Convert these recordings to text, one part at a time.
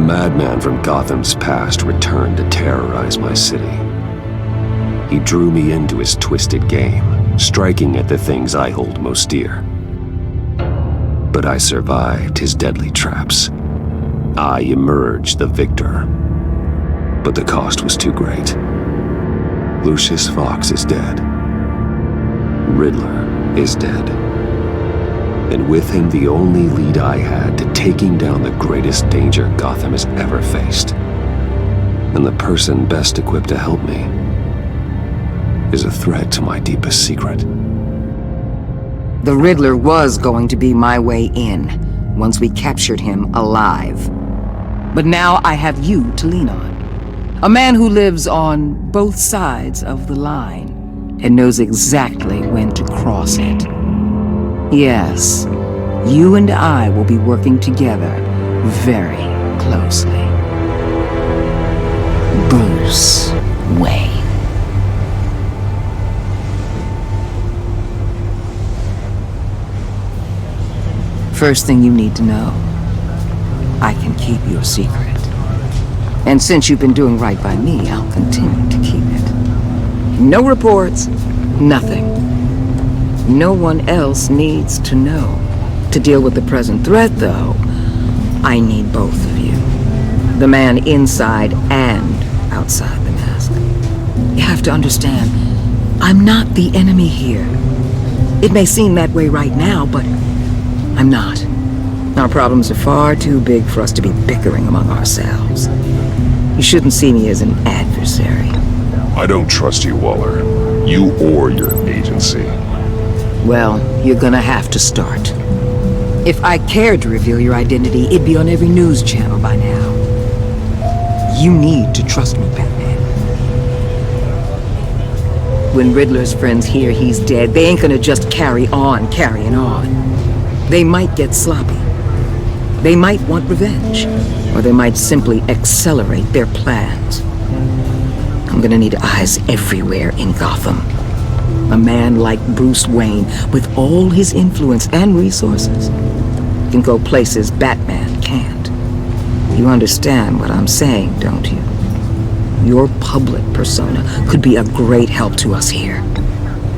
madman from Gotham's past returned to terrorize my city. He drew me into his twisted game, striking at the things I hold most dear. But I survived his deadly traps. I emerged the victor. But the cost was too great. Lucius Fox is dead. Riddler is dead. And with him the only lead I had to taking down the greatest danger Gotham has ever faced. And the person best equipped to help me is a threat to my deepest secret. The Riddler was going to be my way in, once we captured him alive. But now I have you to lean on. A man who lives on both sides of the line and knows exactly when to cross it. Yes, you and I will be working together very closely. Bruce Wayne. First thing you need to know, I can keep your secret. And since you've been doing right by me, I'll continue to keep it. No reports, nothing. No one else needs to know. To deal with the present threat, though, I need both of you. The man inside and outside the mask. You have to understand, I'm not the enemy here. It may seem that way right now, but I'm not. Our problems are far too big for us to be bickering among ourselves. You shouldn't see me as an adversary. I don't trust you, Waller. You or your agency. Well, you're gonna have to start. If I cared to reveal your identity, it'd be on every news channel by now. You need to trust me, Batman. When Riddler's friends hear he's dead, they ain't gonna just carry on carrying on. They might get sloppy. They might want revenge. Or they might simply accelerate their plans. I'm gonna need eyes everywhere in Gotham. A man like Bruce Wayne, with all his influence and resources, can go places Batman can't. You understand what I'm saying, don't you? Your public persona could be a great help to us here.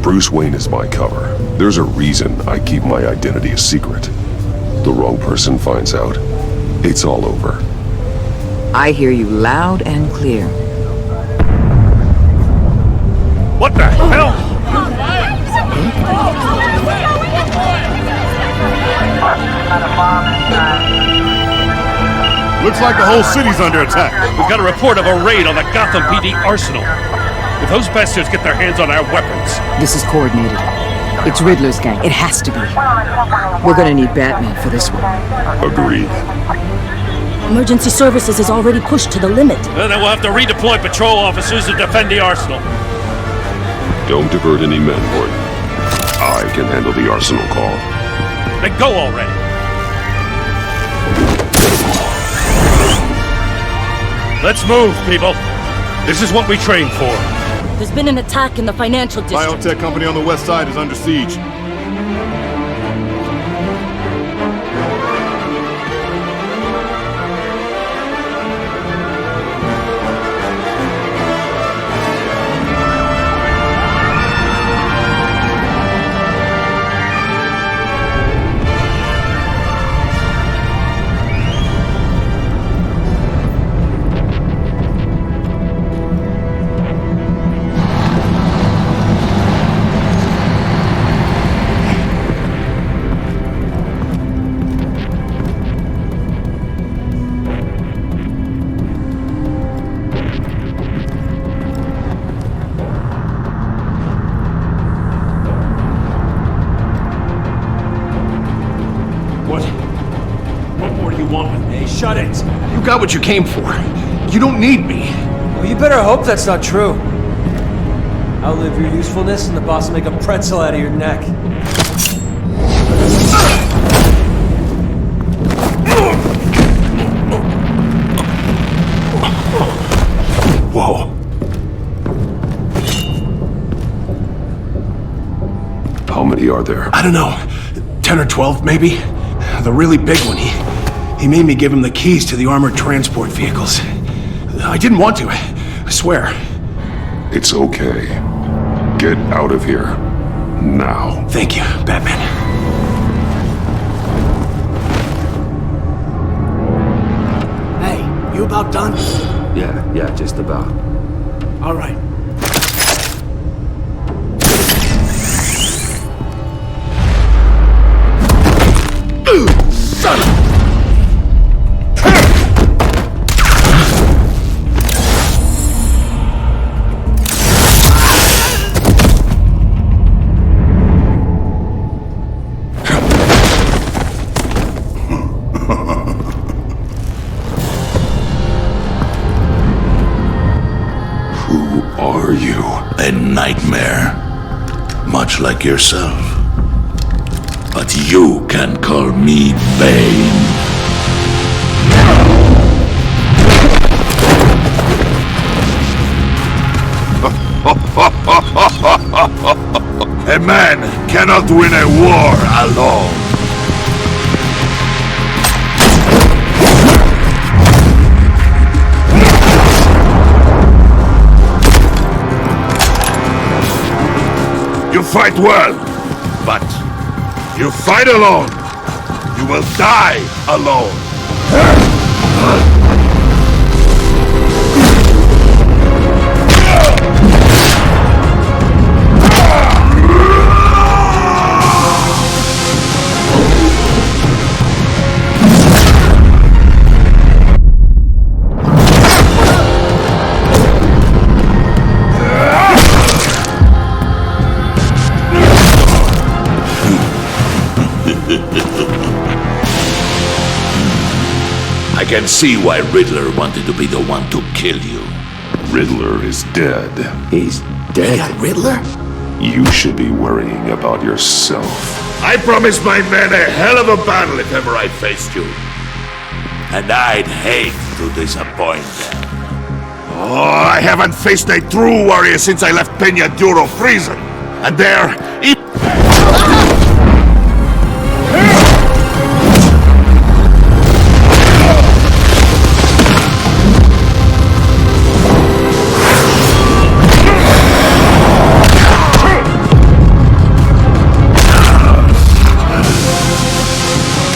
Bruce Wayne is my cover. There's a reason I keep my identity a secret. The wrong person finds out, it's all over. I hear you loud and clear. What the hell? Looks like the whole city's under attack. We've got a report of a raid on the Gotham PD arsenal. If those bastards get their hands on our weapons... This is coordinated. It's Riddler's gang. It has to be. We're gonna need Batman for this one. Agreed. Emergency services is already pushed to the limit. Then we'll have to redeploy patrol officers to defend the arsenal. Don't divert any men, Gordon. I can handle the arsenal call. Then go already. Let's move, people. This is what we trained for. There's been an attack in the financial district. Biotech company on the west side is under siege. Shut it! You got what you came for. You don't need me. Well, you better hope that's not true. Outlive your usefulness and the boss will make a pretzel out of your neck. Whoa. How many are there? I don't know. 10 or 12, maybe? The really big one, He made me give him the keys to the armored transport vehicles. I didn't want to, I swear. It's okay. Get out of here. Now. Thank you, Batman. Hey, you about done? Yeah, just about. All right. Son of... Who are you? A nightmare, much like yourself. But you can call me Bane. A man cannot win a war alone. You fight well, but you fight alone. You will die alone. I can see why Riddler wanted to be the one to kill you. Riddler is dead. He's dead. Riddler? You should be worrying about yourself. I promised my men a hell of a battle if ever I faced you. And I'd hate to disappoint them. Oh, I haven't faced a true warrior since I left Peña Duro prison. And there...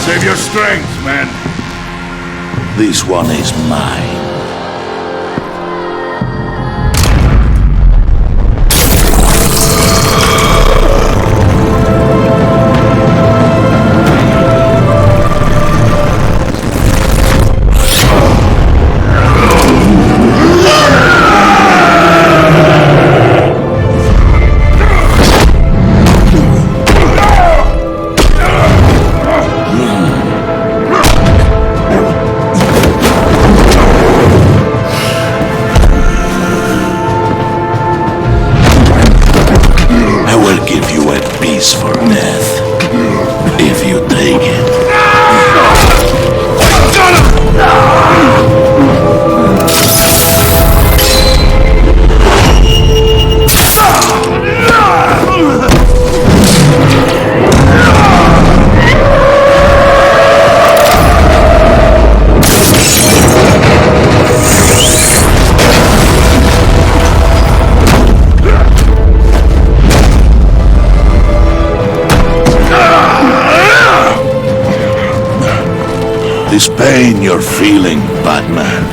Save your strength, man. This one is mine. For death, if you take it. This pain you're feeling, Batman.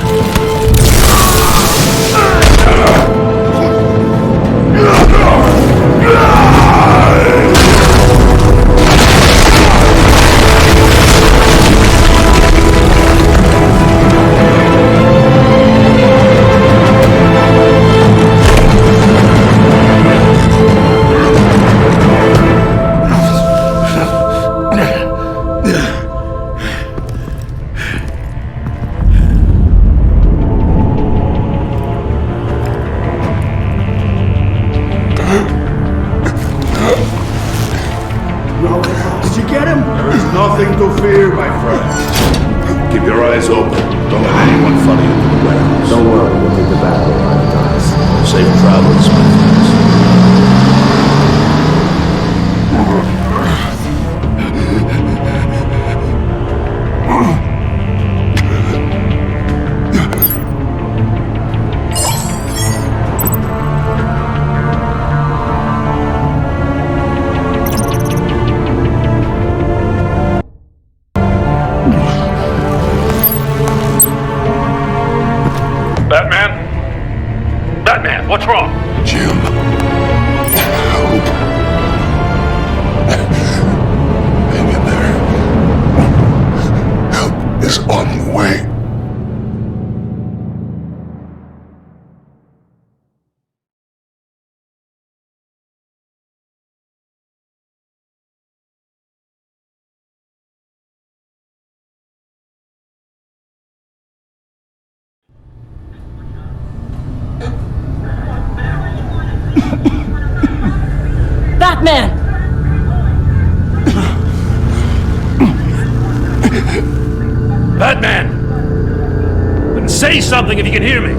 Nothing to fear, my friend. Keep your eyes open. Don't let anyone follow you to the warehouse. Don't worry, we'll meet the battle line, guys. Safe travels, my friends. What's wrong? Jim. Help. Hang in there. Help is on the way. Batman! Batman! Say something if you can hear me!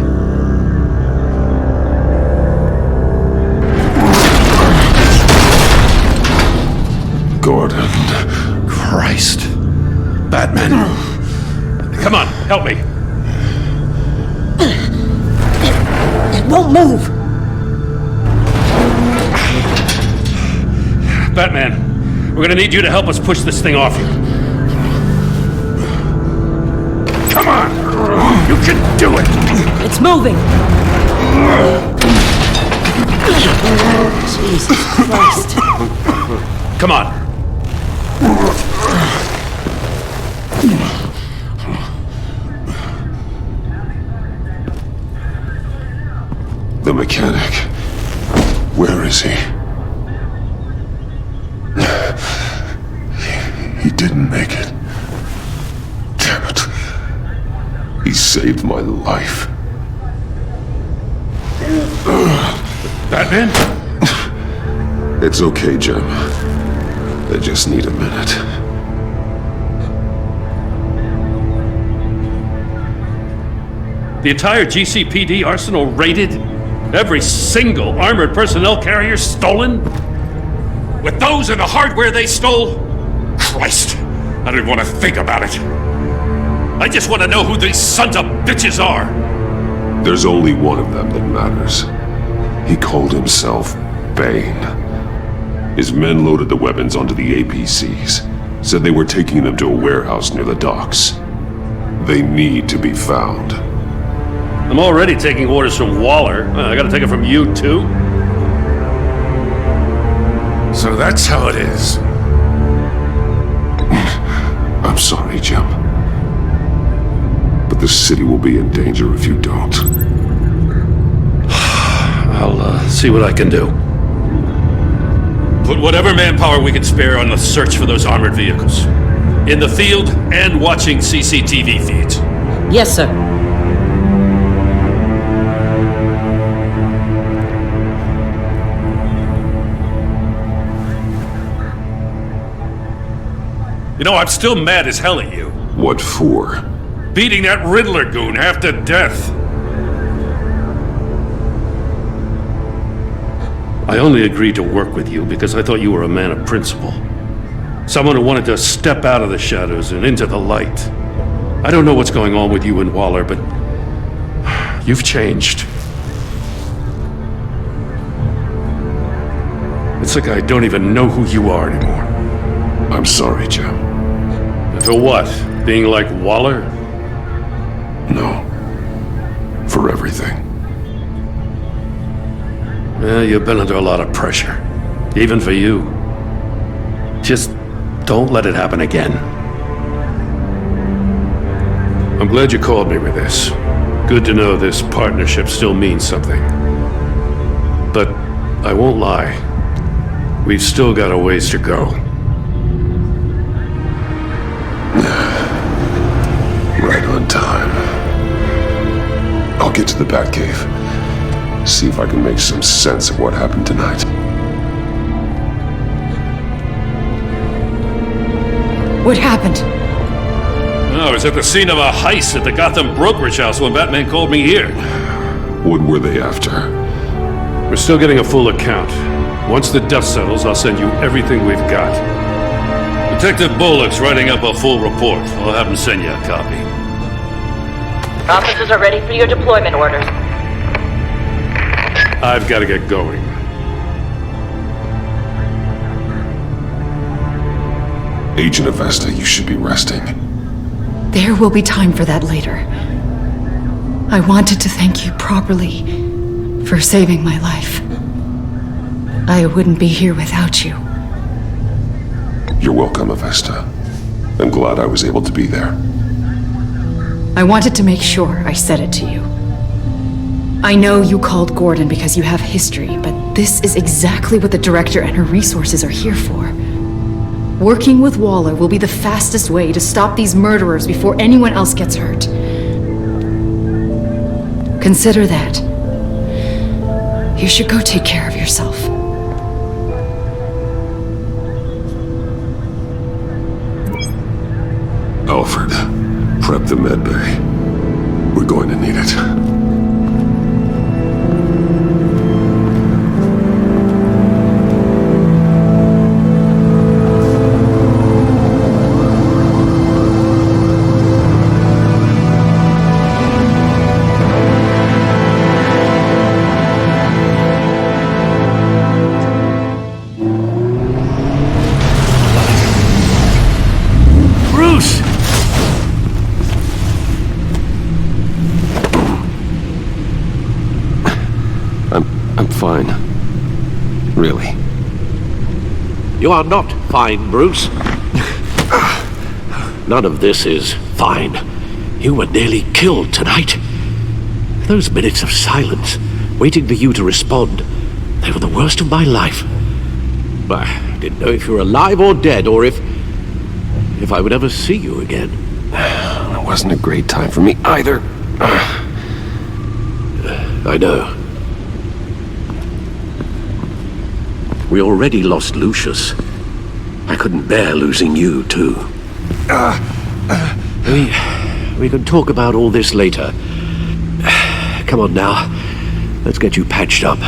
Gordon. Christ. Batman. Come on, help me. It won't move! Batman, we're gonna need you to help us push this thing off you. Come on! You can do it! It's moving! Jesus Christ. Come on. The mechanic. Where is he? He didn't make it. Damn it. He saved my life. Batman? It's okay, Jim. I just need a minute. The entire GCPD arsenal raided? Every single armored personnel carrier stolen? With those and the hardware they stole? Christ, I don't even want to think about it. I just want to know who these sons of bitches are. There's only one of them that matters. He called himself Bane. His men loaded the weapons onto the APCs, said they were taking them to a warehouse near the docks. They need to be found. I'm already taking orders from Waller. I gotta take it from you, too? So that's how it is. I'm sorry, Jim. But the city will be in danger if you don't. I'll see what I can do. Put whatever manpower we can spare on the search for those armored vehicles. In the field and watching CCTV feeds. Yes, sir. You know, I'm still mad as hell at you. What for? Beating that Riddler goon half to death. I only agreed to work with you because I thought you were a man of principle. Someone who wanted to step out of the shadows and into the light. I don't know what's going on with you and Waller, but you've changed. It's like I don't even know who you are anymore. I'm sorry, Jim. For what? Being like Waller? No. For everything. Yeah, you've been under a lot of pressure. Even for you. Just don't let it happen again. I'm glad you called me with this. Good to know this partnership still means something. But I won't lie. We've still got a ways to go. Right on time. I'll get to the Batcave. See if I can make some sense of what happened tonight. What happened? I was at the scene of a heist at the Gotham brokerage house when Batman called me here. What were they after? We're still getting a full account. Once the dust settles, I'll send you everything we've got. Detective Bullock's writing up a full report. I'll have him send you a copy. Officers are ready for your deployment orders. I've got to get going. Agent Avesta, you should be resting. There will be time for that later. I wanted to thank you properly for saving my life. I wouldn't be here without you. You're welcome, Avesta. I'm glad I was able to be there. I wanted to make sure I said it to you. I know you called Gordon because you have history, but this is exactly what the director and her resources are here for. Working with Waller will be the fastest way to stop these murderers before anyone else gets hurt. Consider that. You should go take care of yourself. Alfred, prep the med bay. We're going to need it. I'm fine. Really. You are not fine, Bruce. None of this is fine. You were nearly killed tonight. Those minutes of silence, waiting for you to respond, they were the worst of my life. I didn't know if you were alive or dead, or if I would ever see you again. It wasn't a great time for me either. I know. We already lost Lucius. I couldn't bear losing you, too. We can talk about all this later. Come on now. Let's get you patched up.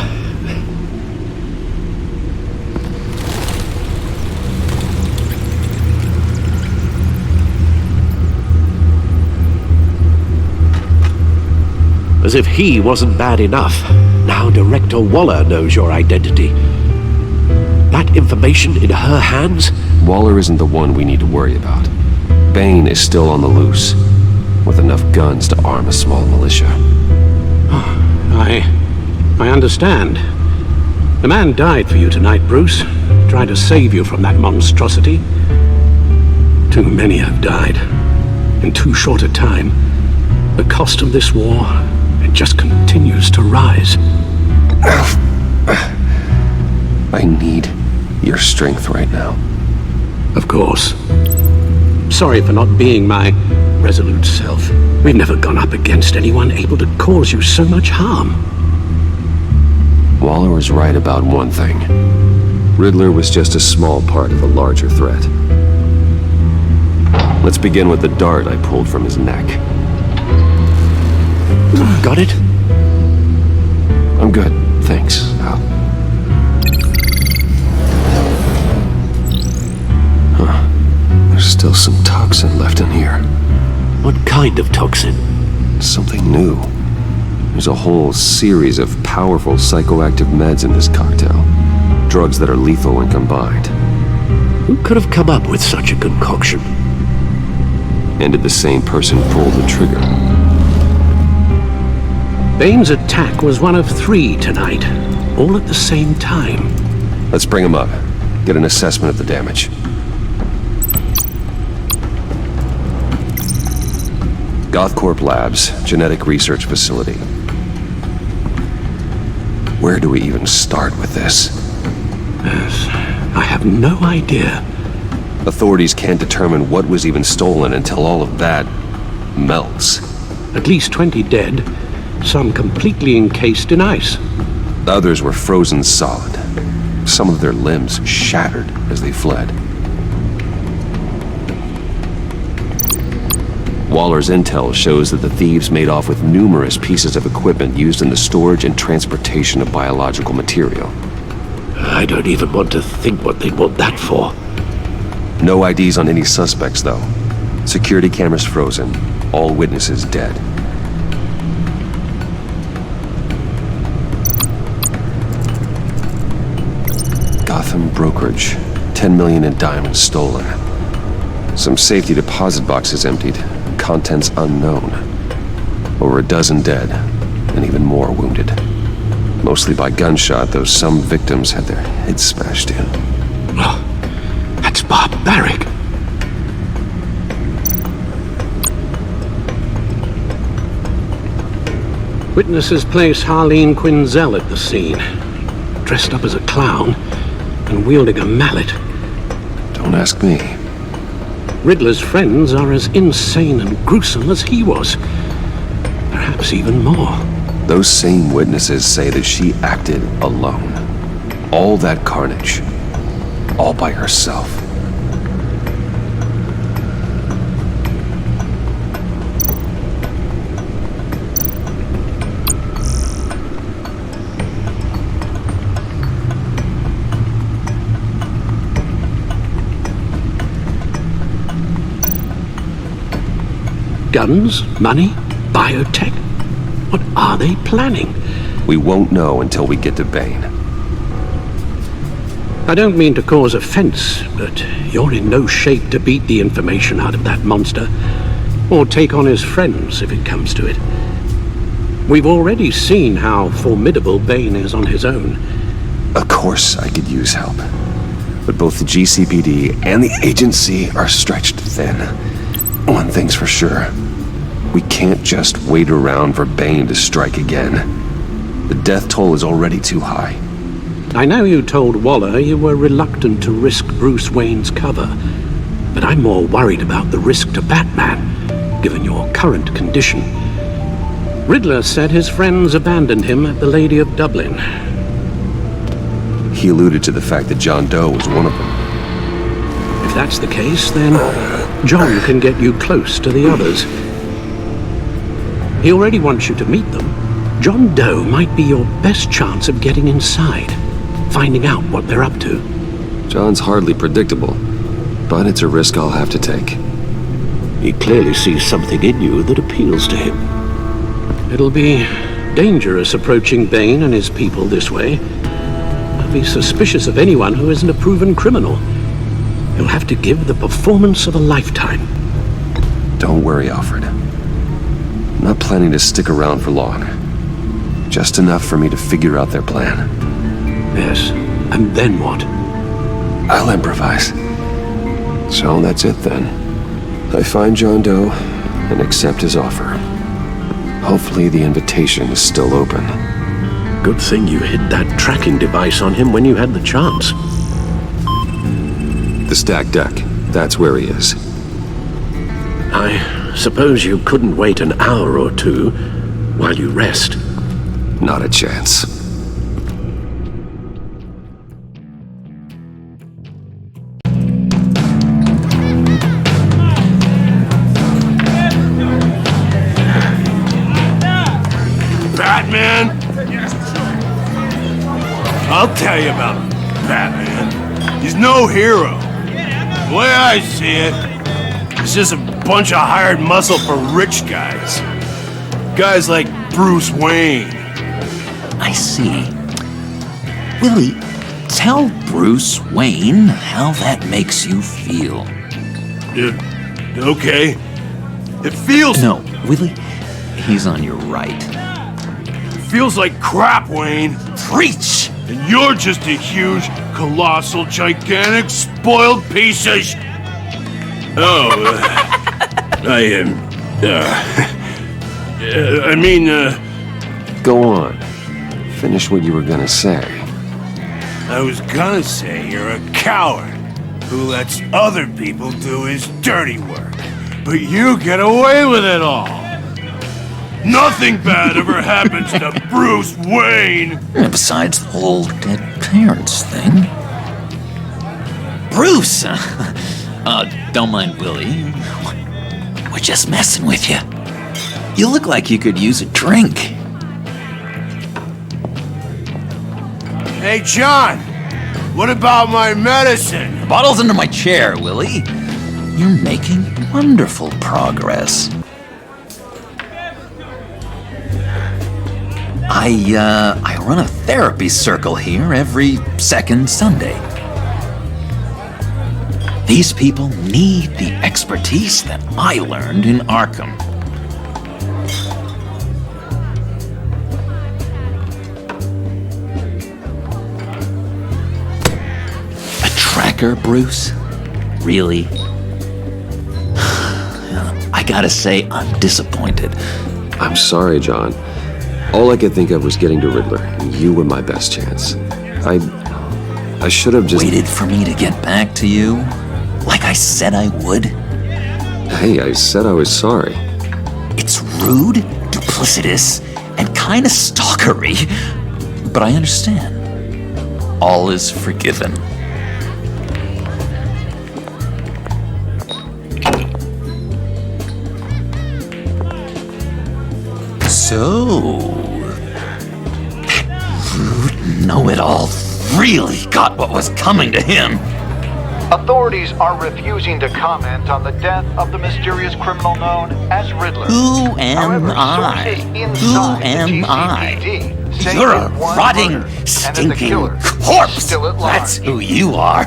As if he wasn't bad enough, now Director Waller knows your identity. That information in her hands? Waller isn't the one we need to worry about. Bane is still on the loose, with enough guns to arm a small militia. I understand. The man died for you tonight, Bruce. Tried to save you from that monstrosity. Too many have died. In too short a time. The cost of this war, it just continues to rise. I need your strength right now. Of course. Sorry for not being my resolute self. We've never gone up against anyone able to cause you so much harm. Waller was right about one thing. Riddler was just a small part of a larger threat. Let's begin with the dart I pulled from his neck. Got it? I'm good, thanks. There's still some toxin left in here. What kind of toxin? Something new. There's a whole series of powerful psychoactive meds in this cocktail. Drugs that are lethal when combined. Who could have come up with such a concoction? And did the same person pull the trigger? Bane's attack was one of 3 tonight, all at the same time. Let's bring him up. Get an assessment of the damage. GothCorp Labs, genetic research facility. Where do we even start with this? Yes, I have no idea. Authorities can't determine what was even stolen until all of that melts. At least 20 dead, some completely encased in ice. Others were frozen solid. Some of their limbs shattered as they fled. Waller's intel shows that the thieves made off with numerous pieces of equipment used in the storage and transportation of biological material. I don't even want to think what they'd want that for. No IDs on any suspects, though. Security cameras frozen. All witnesses dead. Gotham brokerage. 10 million in diamonds stolen. Some safety deposit boxes emptied. Contents unknown. Over a dozen dead, and even more wounded. Mostly by gunshot, though some victims had their heads smashed in. Oh, that's barbaric. Witnesses place Harley Quinn at the scene, dressed up as a clown and wielding a mallet. Don't ask me. Riddler's friends are as insane and gruesome as he was. Perhaps even more. Those same witnesses say that she acted alone. All that carnage. All by herself. Guns? Money? Biotech? What are they planning? We won't know until we get to Bane. I don't mean to cause offense, but you're in no shape to beat the information out of that monster, or take on his friends if it comes to it. We've already seen how formidable Bane is on his own. Of course I could use help. But both the GCPD and the agency are stretched thin. One thing's for sure. We can't just wait around for Bane to strike again. The death toll is already too high. I know you told Waller you were reluctant to risk Bruce Wayne's cover, but I'm more worried about the risk to Batman, given your current condition. Riddler said his friends abandoned him at the Lady of Dublin. He alluded to the fact that John Doe was one of them. If that's the case, then John can get you close to the others. He already wants you to meet them. John Doe might be your best chance of getting inside, finding out what they're up to. John's hardly predictable, but it's a risk I'll have to take. He clearly sees something in you that appeals to him. It'll be dangerous approaching Bane and his people this way. I'll be suspicious of anyone who isn't a proven criminal. You'll have to give the performance of a lifetime. Don't worry, Alfred. I'm not planning to stick around for long. Just enough for me to figure out their plan. Yes, and then what? I'll improvise. So that's it then. I find John Doe and accept his offer. Hopefully the invitation is still open. Good thing you hid that tracking device on him when you had the chance. The stacked deck. That's where he is. I suppose you couldn't wait an hour or two while you rest. Not a chance. Batman? I'll tell you about Batman. He's no hero. The way I see it, he's just a bunch of hired muscle for rich guys. Guys like Bruce Wayne. I see. Willie, tell Bruce Wayne how that makes you feel. Okay. It feels... No, Willie, he's on your right. It feels like crap, Wayne. Preach! And you're just a huge, colossal, gigantic, spoiled piece of Go on. Finish what you were gonna say. I was gonna say you're a coward who lets other people do his dirty work. But you get away with it all. Nothing bad ever happens to Bruce Wayne. Besides the whole dead parents thing. Bruce! Don't mind Willie. We're just messing with you. You look like you could use a drink. Hey, John. What about my medicine? The bottle's under my chair, Willie. You're making wonderful progress. I run a therapy circle here every second Sunday. These people need the expertise that I learned in Arkham. tracker, Bruce? Really? I gotta say, I'm disappointed. I'm sorry, John. All I could think of was getting to Riddler, and you were my best chance. I should have just... Waited for me to get back to you? Like I said I would? Hey, I said I was sorry. It's rude, duplicitous, and kinda stalkery. But I understand. All is forgiven. So, that rude know-it-all really got what was coming to him. Authorities are refusing to comment on the death of the mysterious criminal known as Riddler. Who am I? Who am I? You're a rotting, stinking corpse! That's who you are.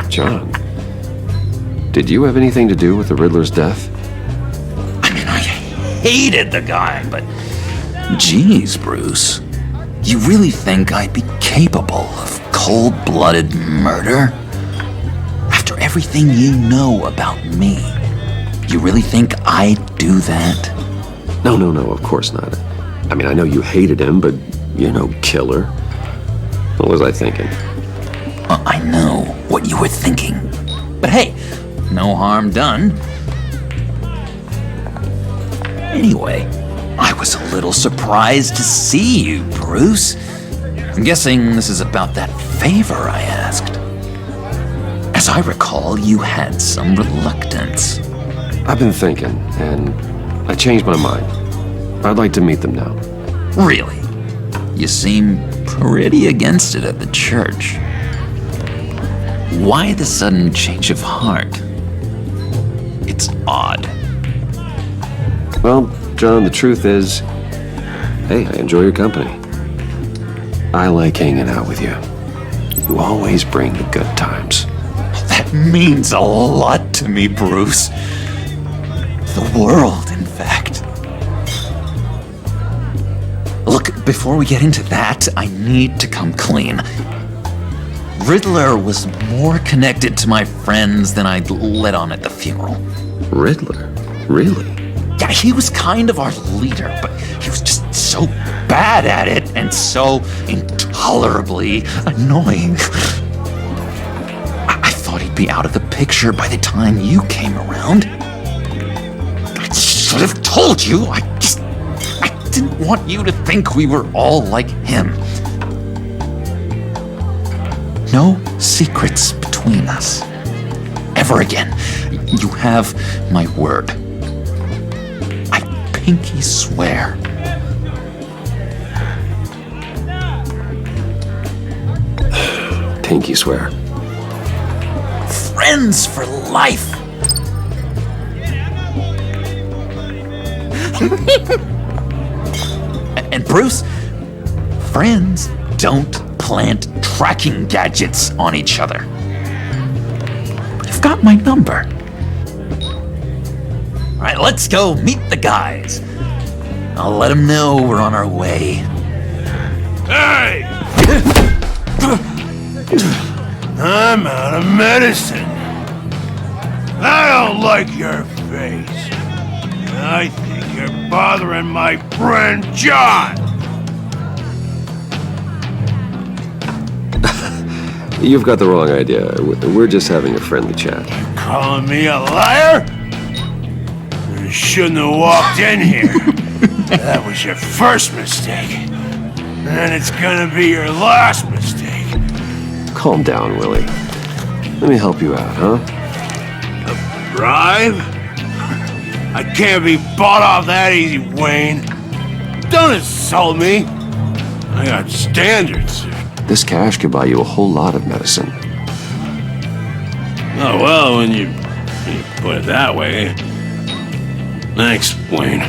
John, did you have anything to do with the Riddler's death? I mean, I hated the guy, but... Geez, Bruce. You really think I'd be capable of cold-blooded murder? After everything you know about me, you really think I'd do that? No, of course not. I mean, I know you hated him, but you're no killer. What was I thinking? I know what you were thinking. But hey, no harm done. Anyway, I was a little surprised to see you, Bruce. I'm guessing this is about that favor I asked. As I recall, you had some reluctance. I've been thinking, and I changed my mind. I'd like to meet them now. Really? You seem pretty against it at the church. Why the sudden change of heart? It's odd. Well, John, the truth is, hey, I enjoy your company. I like hanging out with you. You always bring the good times. That means a lot to me, Bruce. The world, in fact. Look, before we get into that, I need to come clean. Riddler was more connected to my friends than I'd let on at the funeral. Riddler? Really? Yeah, he was kind of our leader, but he was just so bad at it and so intolerably annoying. I thought he'd be out of the picture by the time you came around. I should have told you. I didn't want you to think we were all like him. No secrets between us. Ever again. You have my word. I pinky swear. Pinky swear. Friends for life. And Bruce, friends don't plant tracking gadgets on each other. But you've got my number. All right, let's go meet the guys. I'll let them know we're on our way. Hey! I'm out of medicine. I don't like your face. I think you're bothering my friend John. You've got the wrong idea. We're just having a friendly chat. Calling me a liar? You shouldn't have walked in here. That was your first mistake. And it's gonna be your last mistake. Calm down, Willie. Let me help you out, huh? A bribe? I can't be bought off that easy, Wayne. Don't insult me. I got standards. This cash could buy you a whole lot of medicine. Oh, well, when you put it that way. Thanks, Wayne.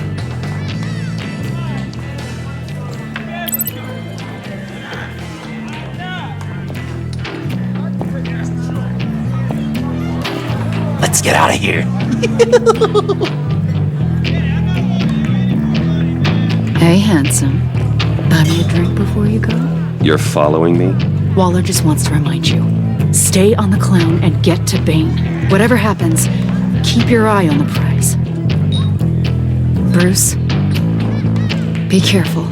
Let's get out of here. Hey, handsome. Buy me a drink before you go? You're following me? Waller just wants to remind you. Stay on the clown and get to Bane. Whatever happens, keep your eye on the prize. Bruce, be careful.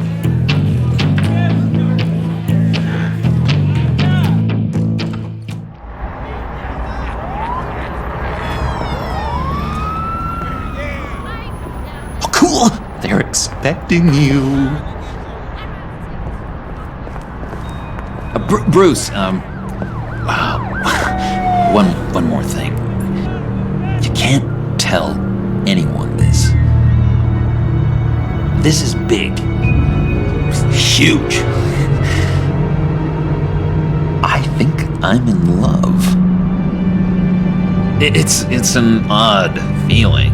Oh, cool! They're expecting you. Bruce, one more thing. You can't tell anyone this. This is big. Huge. I think I'm in love. It's an odd feeling.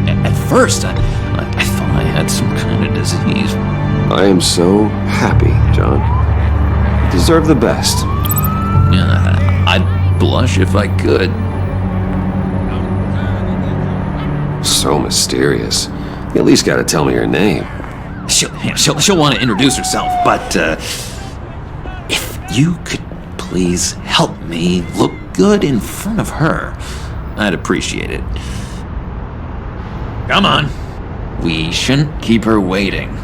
At first, I thought I had some kind of disease. I am so happy, John. You deserve the best. Yeah, I'd blush if I could. So mysterious. You at least gotta tell me her name. She'll want to introduce herself, but if you could please help me look good in front of her, I'd appreciate it. Come on. We shouldn't keep her waiting.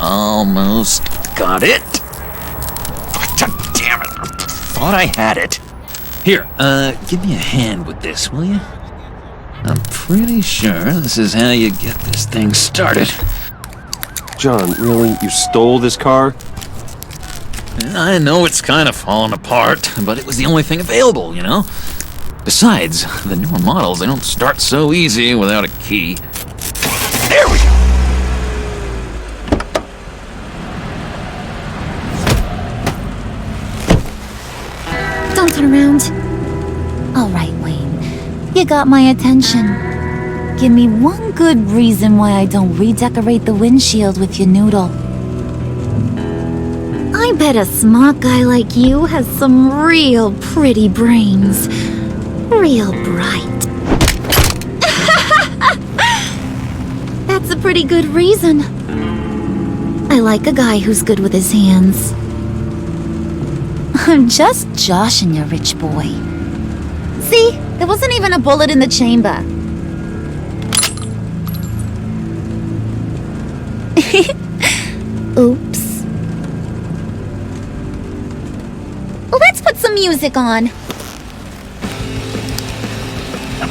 Almost got it. God damn it. I thought I had it. Here, give me a hand with this, will you? I'm pretty sure this is how you get this thing started. John, really? You stole this car? I know it's kind of falling apart, but it was the only thing available, you know? Besides, the newer models, they don't start so easy without a key. There we go! Don't turn around. All right, Wayne. You got my attention. Give me one good reason why I don't redecorate the windshield with your noodle. I bet a smart guy like you has some real pretty brains. Real bright. That's a pretty good reason. I like a guy who's good with his hands. I'm just joshing you, rich boy. See? There wasn't even a bullet in the chamber. Oops. Let's put some music on.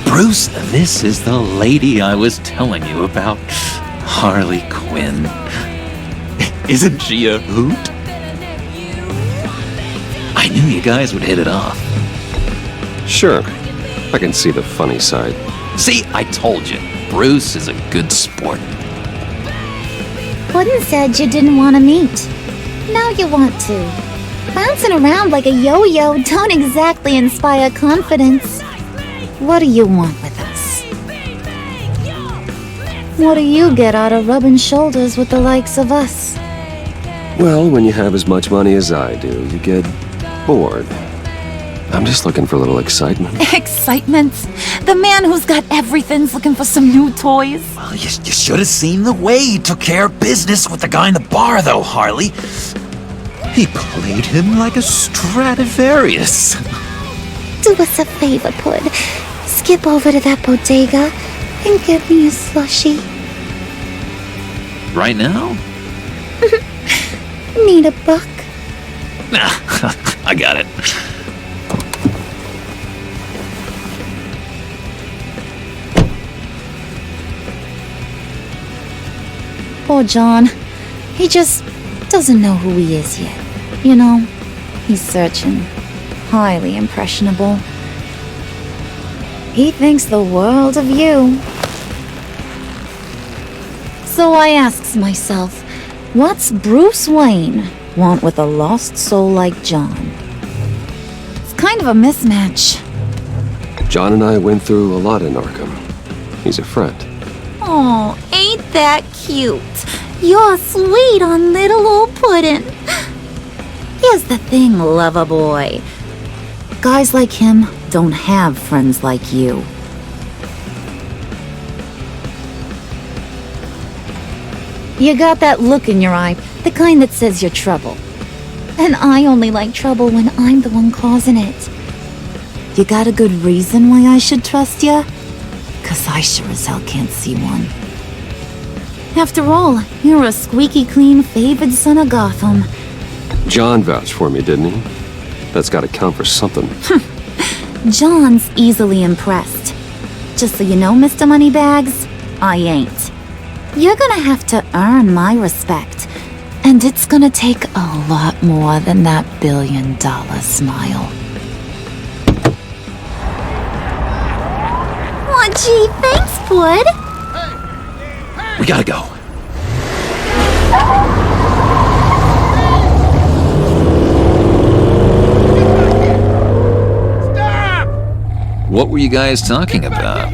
Bruce, this is the lady I was telling you about. Harley Quinn. Isn't she a hoot? I knew you guys would hit it off. Sure. I can see the funny side. See, I told you. Bruce is a good sport. Puddin' said you didn't want to meet. Now you want to. Bouncing around like a yo-yo don't exactly inspire confidence. What do you want with us? What do you get out of rubbing shoulders with the likes of us? Well, when you have as much money as I do, you get bored. I'm just looking for a little excitement. Excitement? The man who's got everything's looking for some new toys? Well, you should have seen the way he took care of business with the guy in the bar, though, Harley. He played him like a Stradivarius. Do us a favor, Pud. Skip over to that bodega and get me a slushie. Right now? Need a buck? Nah, I got it. Poor John. He just doesn't know who he is yet. You know, he's searching. Highly impressionable. He thinks the world of you. So I asks myself, what's Bruce Wayne want with a lost soul like John? It's kind of a mismatch. John and I went through a lot in Arkham. He's a friend. Oh, ain't that cute? You're sweet on little old Puddin'. Here's the thing, lover boy. Guys like him don't have friends like you. You got that look in your eye, the kind that says you're trouble. And I only like trouble when I'm the one causing it. You got a good reason why I should trust you? 'Cause I sure as hell can't see one. After all, you're a squeaky clean favored son of Gotham. John vouched for me, didn't he? That's gotta count for something. John's easily impressed. Just so you know, Mr. Moneybags, I ain't. You're gonna have to earn my respect. And it's gonna take a lot more than that billion-dollar smile. Aw, gee, thanks, bud. We gotta go. What were you guys talking about?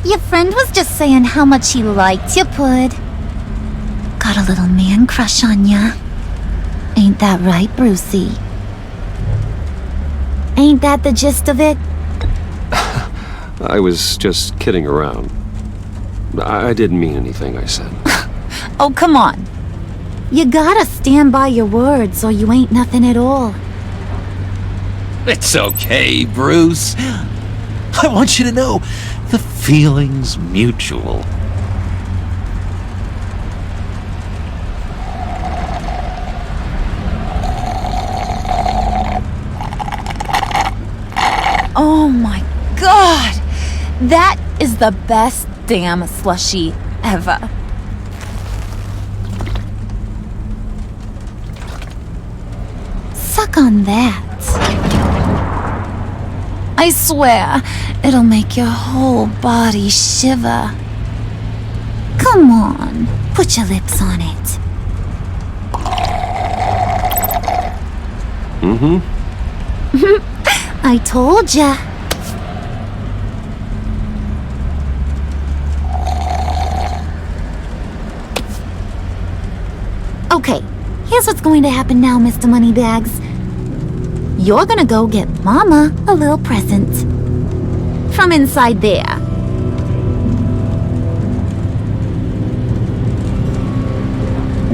Your friend was just saying how much he liked you, Pud. Got a little man crush on ya. Ain't that right, Brucey? Ain't that the gist of it? I was just kidding around. I didn't mean anything I said. Oh, come on. You gotta stand by your words or you ain't nothing at all. It's okay, Bruce. I want you to know the feeling's mutual. Oh my god! That is the best damn slushie ever. Suck on that. I swear, it'll make your whole body shiver. Come on, put your lips on it. Mm-hmm. I told ya. Okay, here's what's going to happen now, Mr. Moneybags. You're gonna go get Mama a little present. From inside there.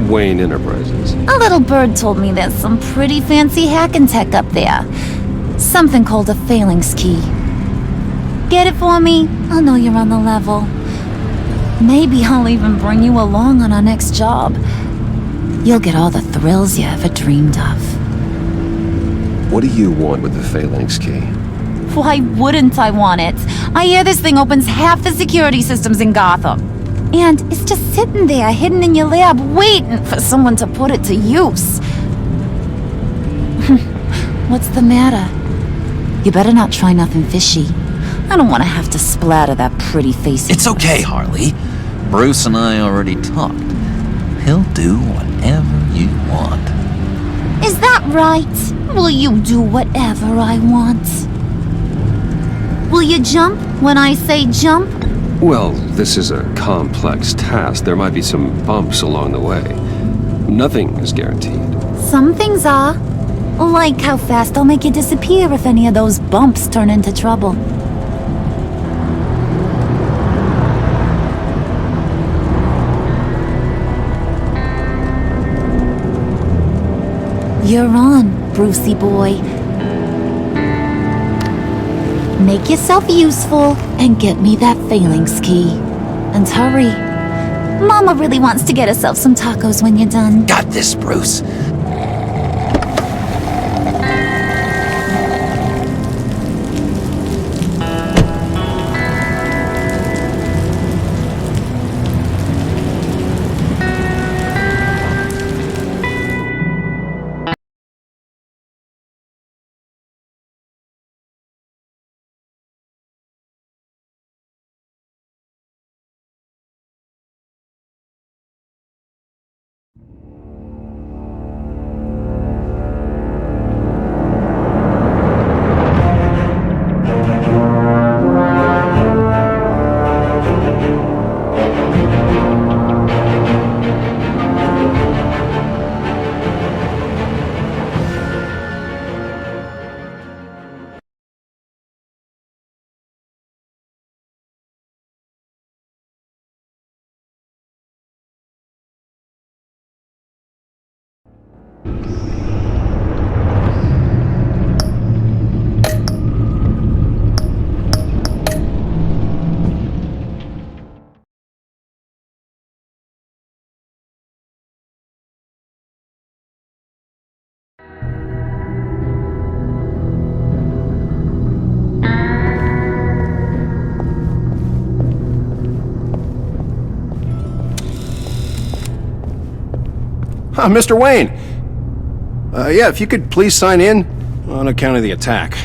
Wayne Enterprises. A little bird told me there's some pretty fancy hacking tech up there. Something called a phalanx key. Get it for me? I'll know you're on the level. Maybe I'll even bring you along on our next job. You'll get all the thrills you ever dreamed of. What do you want with the phalanx key? Why wouldn't I want it? I hear this thing opens half the security systems in Gotham. And it's just sitting there, hidden in your lab, waiting for someone to put it to use. What's the matter? You better not try nothing fishy. I don't want to have to splatter that pretty face. It's okay, Harley. Bruce and I already talked. He'll do whatever you want. Is that right? Will you do whatever I want? Will you jump when I say jump? Well, this is a complex task. There might be some bumps along the way. Nothing is guaranteed. Some things are. Like how fast I'll make you disappear if any of those bumps turn into trouble. You're on, Brucey boy. Make yourself useful and get me that phalanx key. And hurry. Mama really wants to get herself some tacos when you're done. Got this, Bruce. Mr. Wayne. Yeah, if you could please sign in on account of the attack.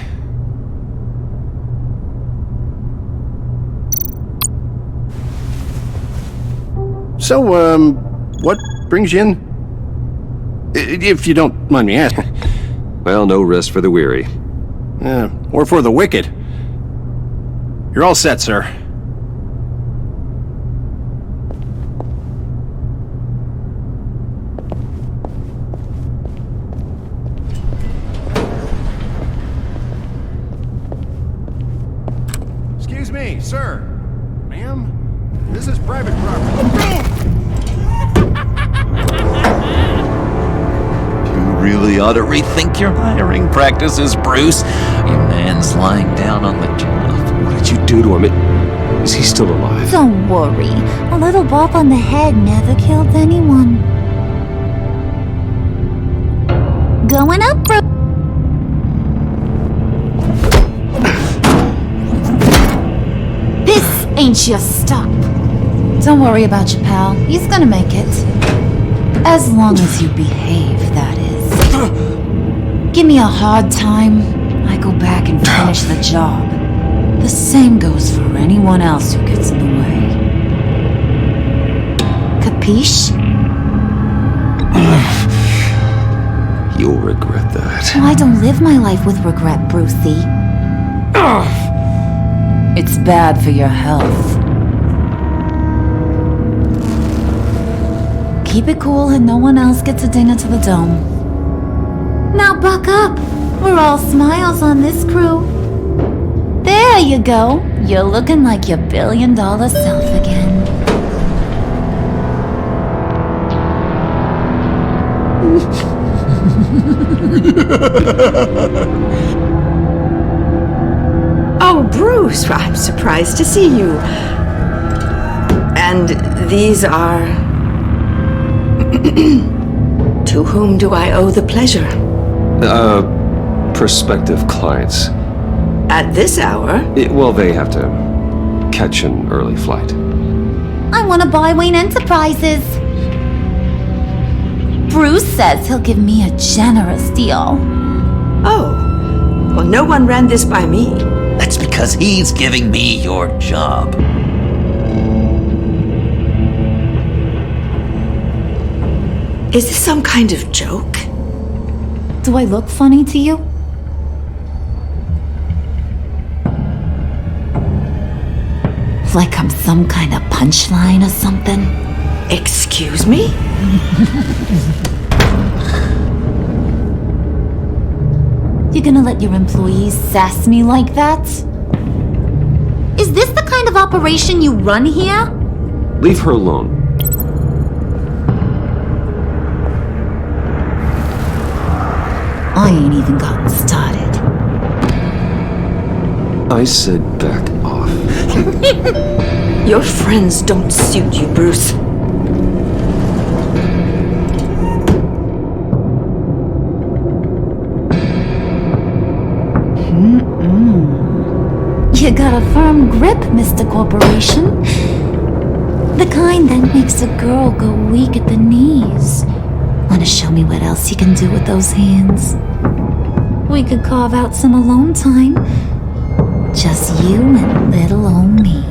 So, what brings you in? If you don't mind me asking. Well, no rest for the weary. Or for the wicked. You're all set, sir. Excuse me, sir. Ma'am, this is private property. Really ought to rethink your hiring practices, Bruce. Your man's lying down on the job. What did you do to him? Is he still alive? Don't worry. A little bump on the head never killed anyone. Going up, Bruce. This ain't your stop. Don't worry about your pal. He's gonna make it. As long as you behave, that is. Give me a hard time, I go back and finish the job. The same goes for anyone else who gets in the way. Capiche? You'll regret that. Oh, I don't live my life with regret, Brucey. It's bad for your health. Keep it cool and no one else gets a dinner to the dome. Now buck up. We're all smiles on this crew. There you go. You're looking like your billion-dollar self again. Oh, Bruce, I'm surprised to see you. And these are... To whom do I owe the pleasure? Prospective clients. At this hour? Well, they have to catch an early flight. I want to buy Wayne Enterprises. Bruce says he'll give me a generous deal. Oh, well, no one ran this by me. That's because he's giving me your job. Is this some kind of joke? Do I look funny to you? Like I'm some kind of punchline or something? Excuse me? You gonna let your employees sass me like that? Is this the kind of operation you run here? Leave her alone. I ain't even gotten started. I said back off. Your friends don't suit you, Bruce. You got a firm grip, Mr. Corporation. The kind that makes a girl go weak at the knees. Wanna show me what else you can do with those hands? We could carve out some alone time. Just you and little old me.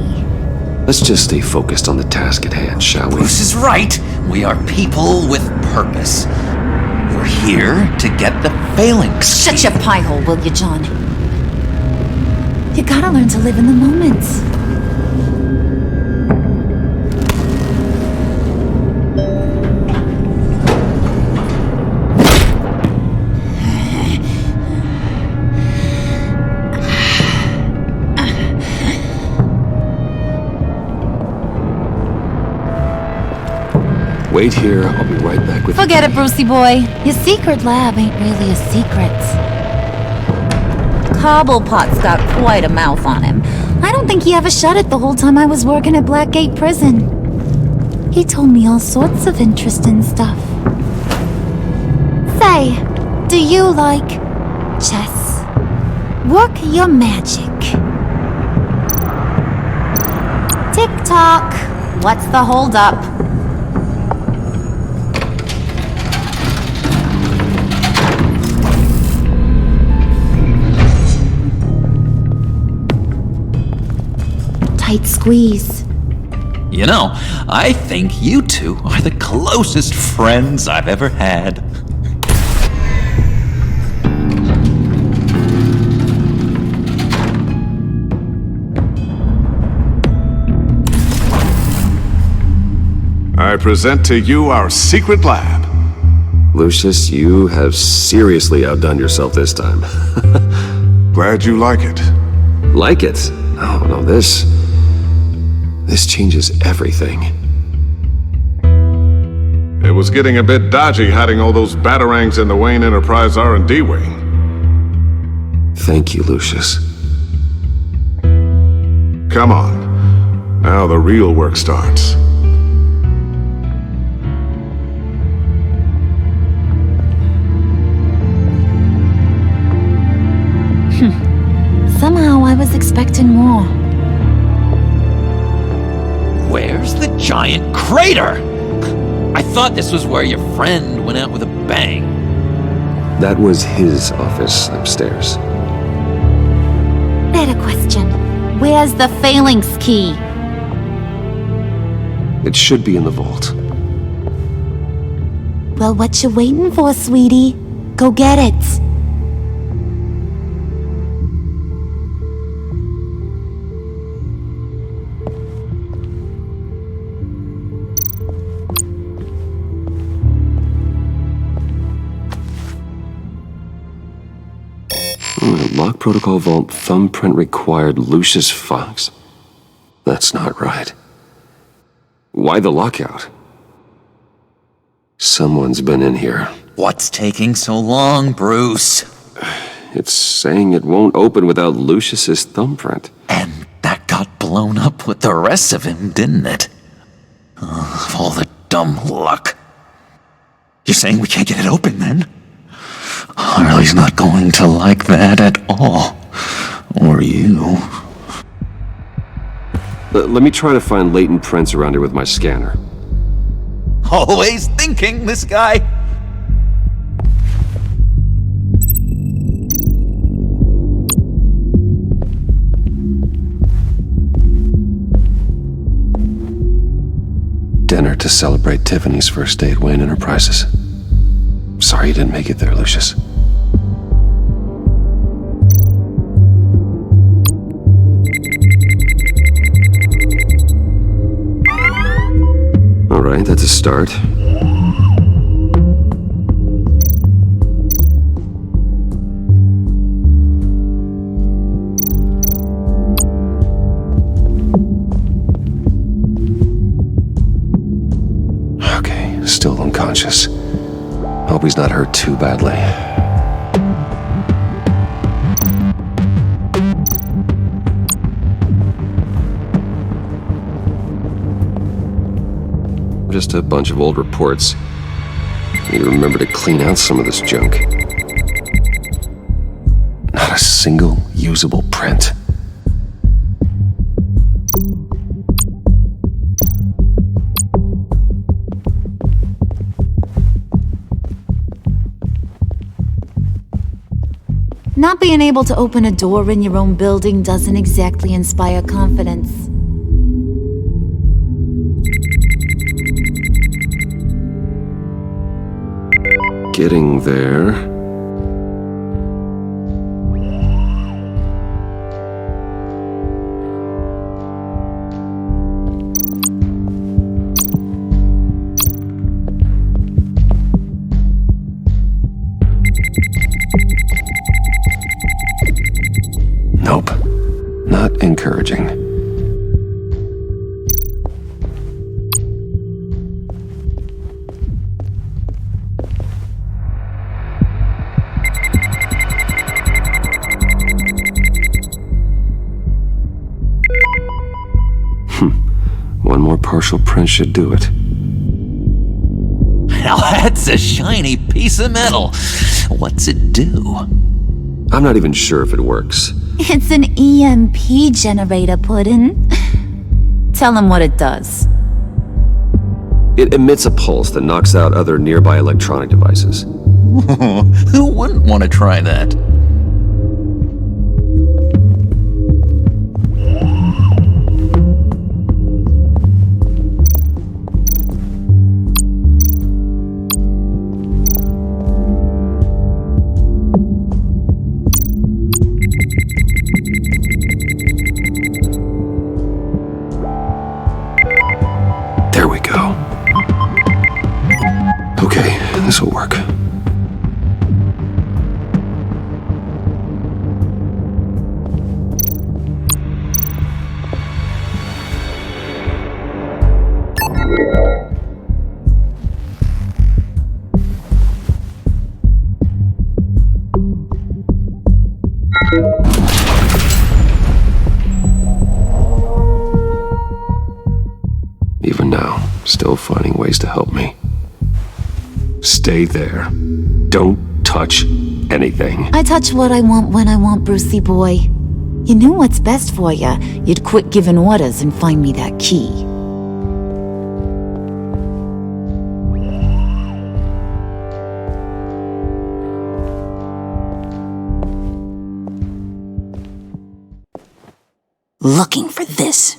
Let's just stay focused on the task at hand, shall we? Bruce is right. We are people with purpose. We're here to get the phalanx. Shut your pie hole, will you, John? You gotta learn to live in the moment. Wait here, I'll be right back with you. Forget it, Brucey boy. Your secret lab ain't really a secret. Cobblepot's got quite a mouth on him. I don't think he ever shut it the whole time I was working at Blackgate Prison. He told me all sorts of interesting stuff. Say, do you like chess? Work your magic. Tick-tock. What's the holdup? tight squeeze. You know, I think you two are the closest friends I've ever had. I present to you our secret lab. Lucius, you have seriously outdone yourself this time. Glad you like it. Like it? Oh, no, this changes everything. It was getting a bit dodgy hiding all those batarangs in the Wayne Enterprise R&D wing. Thank you, Lucius. Come on. Now the real work starts. Somehow I was expecting more. Where's the giant crater? I thought this was where your friend went out with a bang. That was his office upstairs. Better question. Where's the phalanx key? It should be in the vault. Well, what you waiting for, sweetie? Go get it. Lock protocol vault thumbprint required Lucius Fox. That's not right. Why the lockout? Someone's been in here. What's taking so long, Bruce? It's saying it won't open without Lucius's thumbprint. And that got blown up with the rest of him, didn't it? Oh, all the dumb luck. You're saying we can't get it open, then? Harley's not going to like that at all. Or you. Let me try to find latent prints around here with my scanner. Always thinking, this guy. Dinner to celebrate Tiffany's first day at Wayne Enterprises. Sorry you didn't make it there, Lucius. All right, that's a start. Okay, still unconscious. Hope he's not hurt too badly. Just a bunch of old reports. Need to remember to clean out some of this junk. Not a single usable print. Not being able to open a door in your own building doesn't exactly inspire confidence. Getting there. Nope. Not encouraging. One more partial print should do it. Now that's a shiny piece of metal. What's it do? I'm not even sure if it works. It's an EMP generator, Puddin'. Tell him what it does. It emits a pulse that knocks out other nearby electronic devices. Who wouldn't want to try that? There we go. Okay, this'll work. Even now, still finding ways to help me. Stay there. Don't touch anything. I touch what I want when I want, Brucey boy. You knew what's best for you. You'd quit giving orders and find me that key. Looking for this.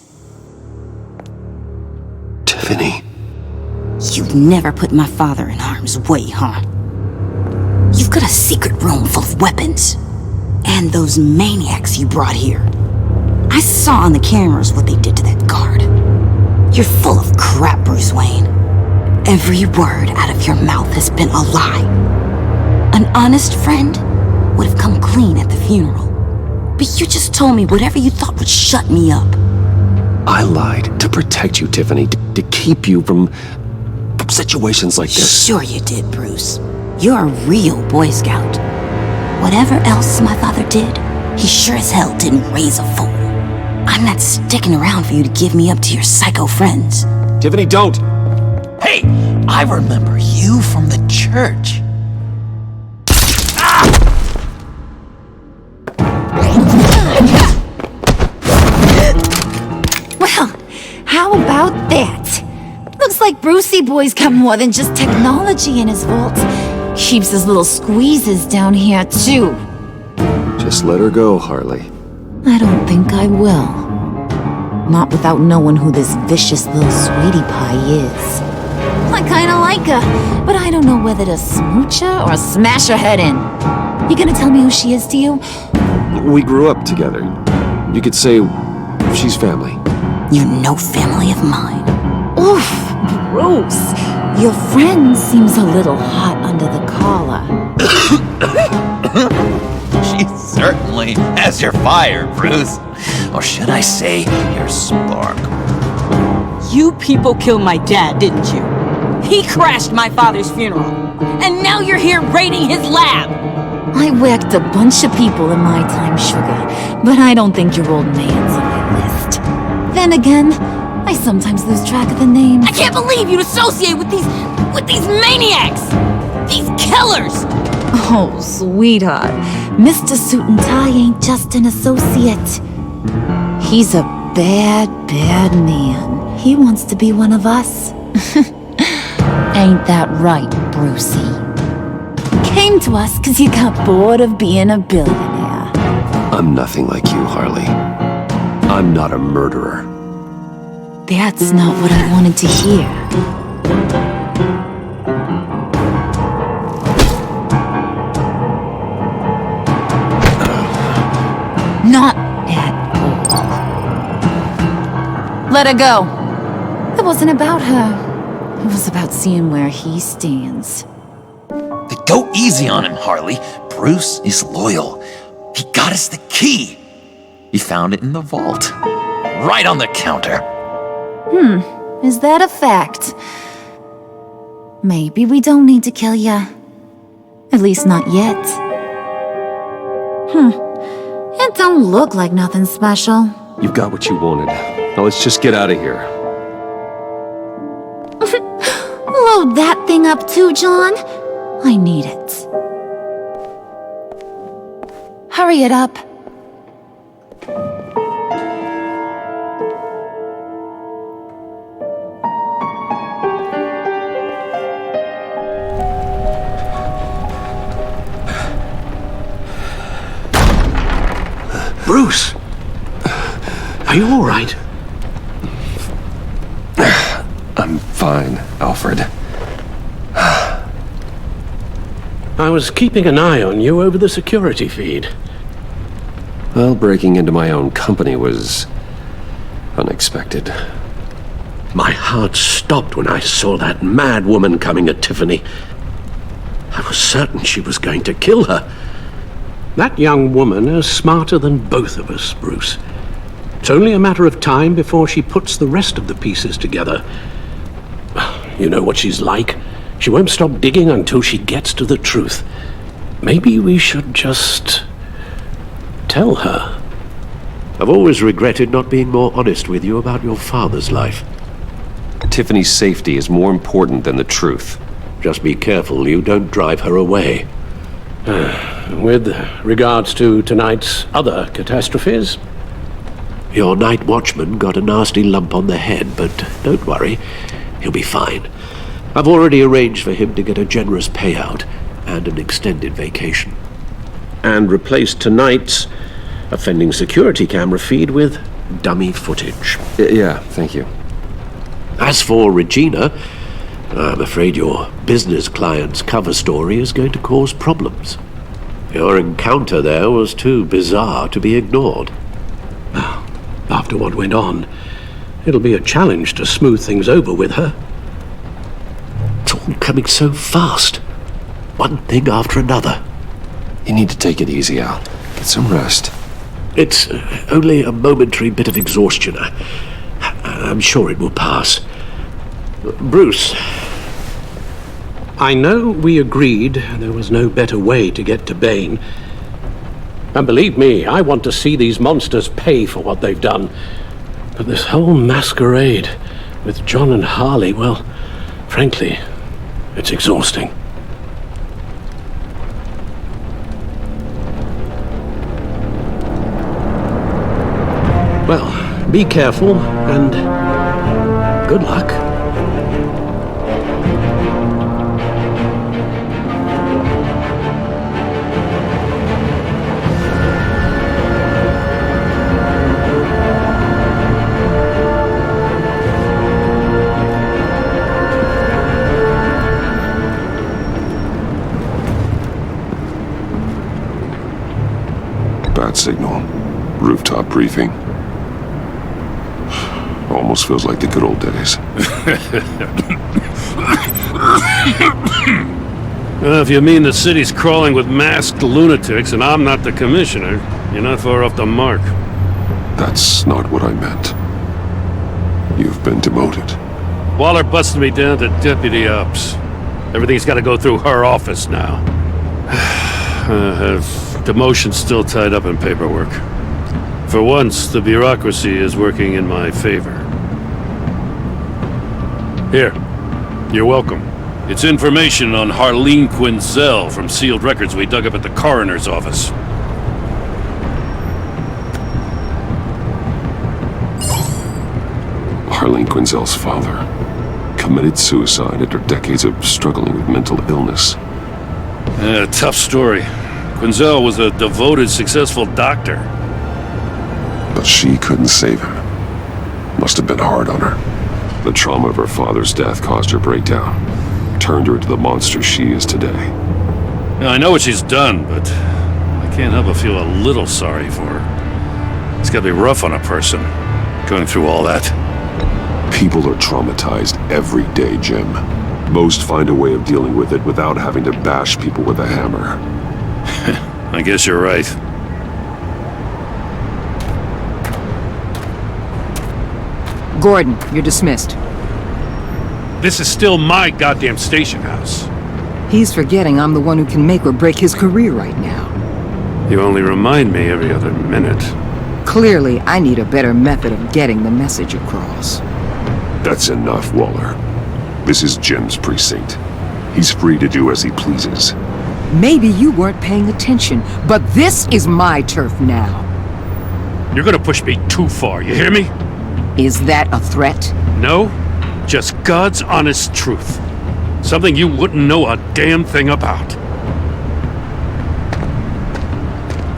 Tiffany. You've never put my father in harm's way, huh? You've got a secret room full of weapons. And those maniacs you brought here. I saw on the cameras what they did to that guard. You're full of crap, Bruce Wayne. Every word out of your mouth has been a lie. An honest friend would have come clean at the funeral. But you just told me whatever you thought would shut me up. I lied to protect you, Tiffany, to keep you from situations like this. Sure you did, Bruce. You're a real Boy Scout. Whatever else my father did, he sure as hell didn't raise a fool. I'm not sticking around for you to give me up to your psycho friends. Tiffany, don't! Hey, I remember you from the church. Well, how about that? Looks like Brucey boy's got more than just technology in his vault. Keeps his little squeezes down here, too. Just let her go, Harley. I don't think I will. Not without knowing who this vicious little sweetie pie is. I kinda like her, but I don't know whether to smooch her or smash her head in. You gonna tell me who she is to you? We grew up together. You could say she's family. You're no family of mine. Oof, Bruce. Your friend seems a little hot under the collar. She certainly has your fire, Bruce. Or should I say, your spark. You people killed my dad, didn't you? He crashed my father's funeral. And now you're here raiding his lab. I whacked a bunch of people in my time, sugar, but I don't think your old man's on my list. Then again, I sometimes lose track of the names. I can't believe you'd associate with these maniacs! These killers! Oh, sweetheart. Mr. Suit and Tie ain't just an associate. He's a bad, bad man. He wants to be one of us. Ain't that right, Brucey? Came to us because you got bored of being a billionaire. I'm nothing like you, Harley. I'm not a murderer. That's not what I wanted to hear. Not at all. Let her go. It wasn't about her. It was about seeing where he stands. Go easy on him, Harley. Bruce is loyal. He got us the key. He found it in the vault. Right on the counter. Is that a fact? Maybe we don't need to kill ya. At least not yet. It don't look like nothing special. You've got what you wanted. Now let's just get out of here. Load that thing up too, John. I need it. Hurry it up. Bruce! Are you all right? I'm fine, Alfred. I was keeping an eye on you over the security feed. Well, breaking into my own company was unexpected. My heart stopped when I saw that mad woman coming at Tiffany. I was certain she was going to kill her. That young woman is smarter than both of us, Bruce. It's only a matter of time before she puts the rest of the pieces together. You know what she's like. She won't stop digging until she gets to the truth. Maybe we should just tell her. I've always regretted not being more honest with you about your father's life. Tiffany's safety is more important than the truth. Just be careful you don't drive her away. With regards to tonight's other catastrophes, your night watchman got a nasty lump on the head, but don't worry, he'll be fine. I've already arranged for him to get a generous payout and an extended vacation. And replaced tonight's offending security camera feed with dummy footage. Yeah, thank you. As for Regina, I'm afraid your business client's cover story is going to cause problems. Your encounter there was too bizarre to be ignored. After what went on, it'll be a challenge to smooth things over with her. It's all coming so fast. One thing after another. You need to take it easy, Al. Get some rest. It's only a momentary bit of exhaustion. I'm sure it will pass. Bruce, I know we agreed there was no better way to get to Bane. And believe me, I want to see these monsters pay for what they've done. But this whole masquerade with John and Harley, well, frankly, it's exhausting. Well, be careful and good luck. Bat signal. Rooftop briefing. Almost feels like the good old days. If you mean the city's crawling with masked lunatics and I'm not the commissioner, you're not far off the mark. That's not what I meant. You've been demoted. Waller busted me down to deputy ops. Everything's got to go through her office now. Demotion's still tied up in paperwork. For once, the bureaucracy is working in my favor. Here, you're welcome. It's information on Harley Quinn from sealed records we dug up at the coroner's office. Harley Quinzel's father committed suicide after decades of struggling with mental illness. Tough story. Quinzel was a devoted, successful doctor. But she couldn't save him. Must have been hard on her. The trauma of her father's death caused her breakdown. Turned her into the monster she is today. Now, I know what she's done, but I can't help but feel a little sorry for her. It's gotta be rough on a person, going through all that. People are traumatized every day, Jim. Most find a way of dealing with it without having to bash people with a hammer. I guess you're right. Gordon, you're dismissed. This is still my goddamn station house. He's forgetting I'm the one who can make or break his career right now. You only remind me every other minute. Clearly, I need a better method of getting the message across. That's enough, Waller. This is Jim's precinct. He's free to do as he pleases. Maybe you weren't paying attention, but this is my turf now. You're gonna push me too far, you hear me? Is that a threat? No, just God's honest truth. Something you wouldn't know a damn thing about.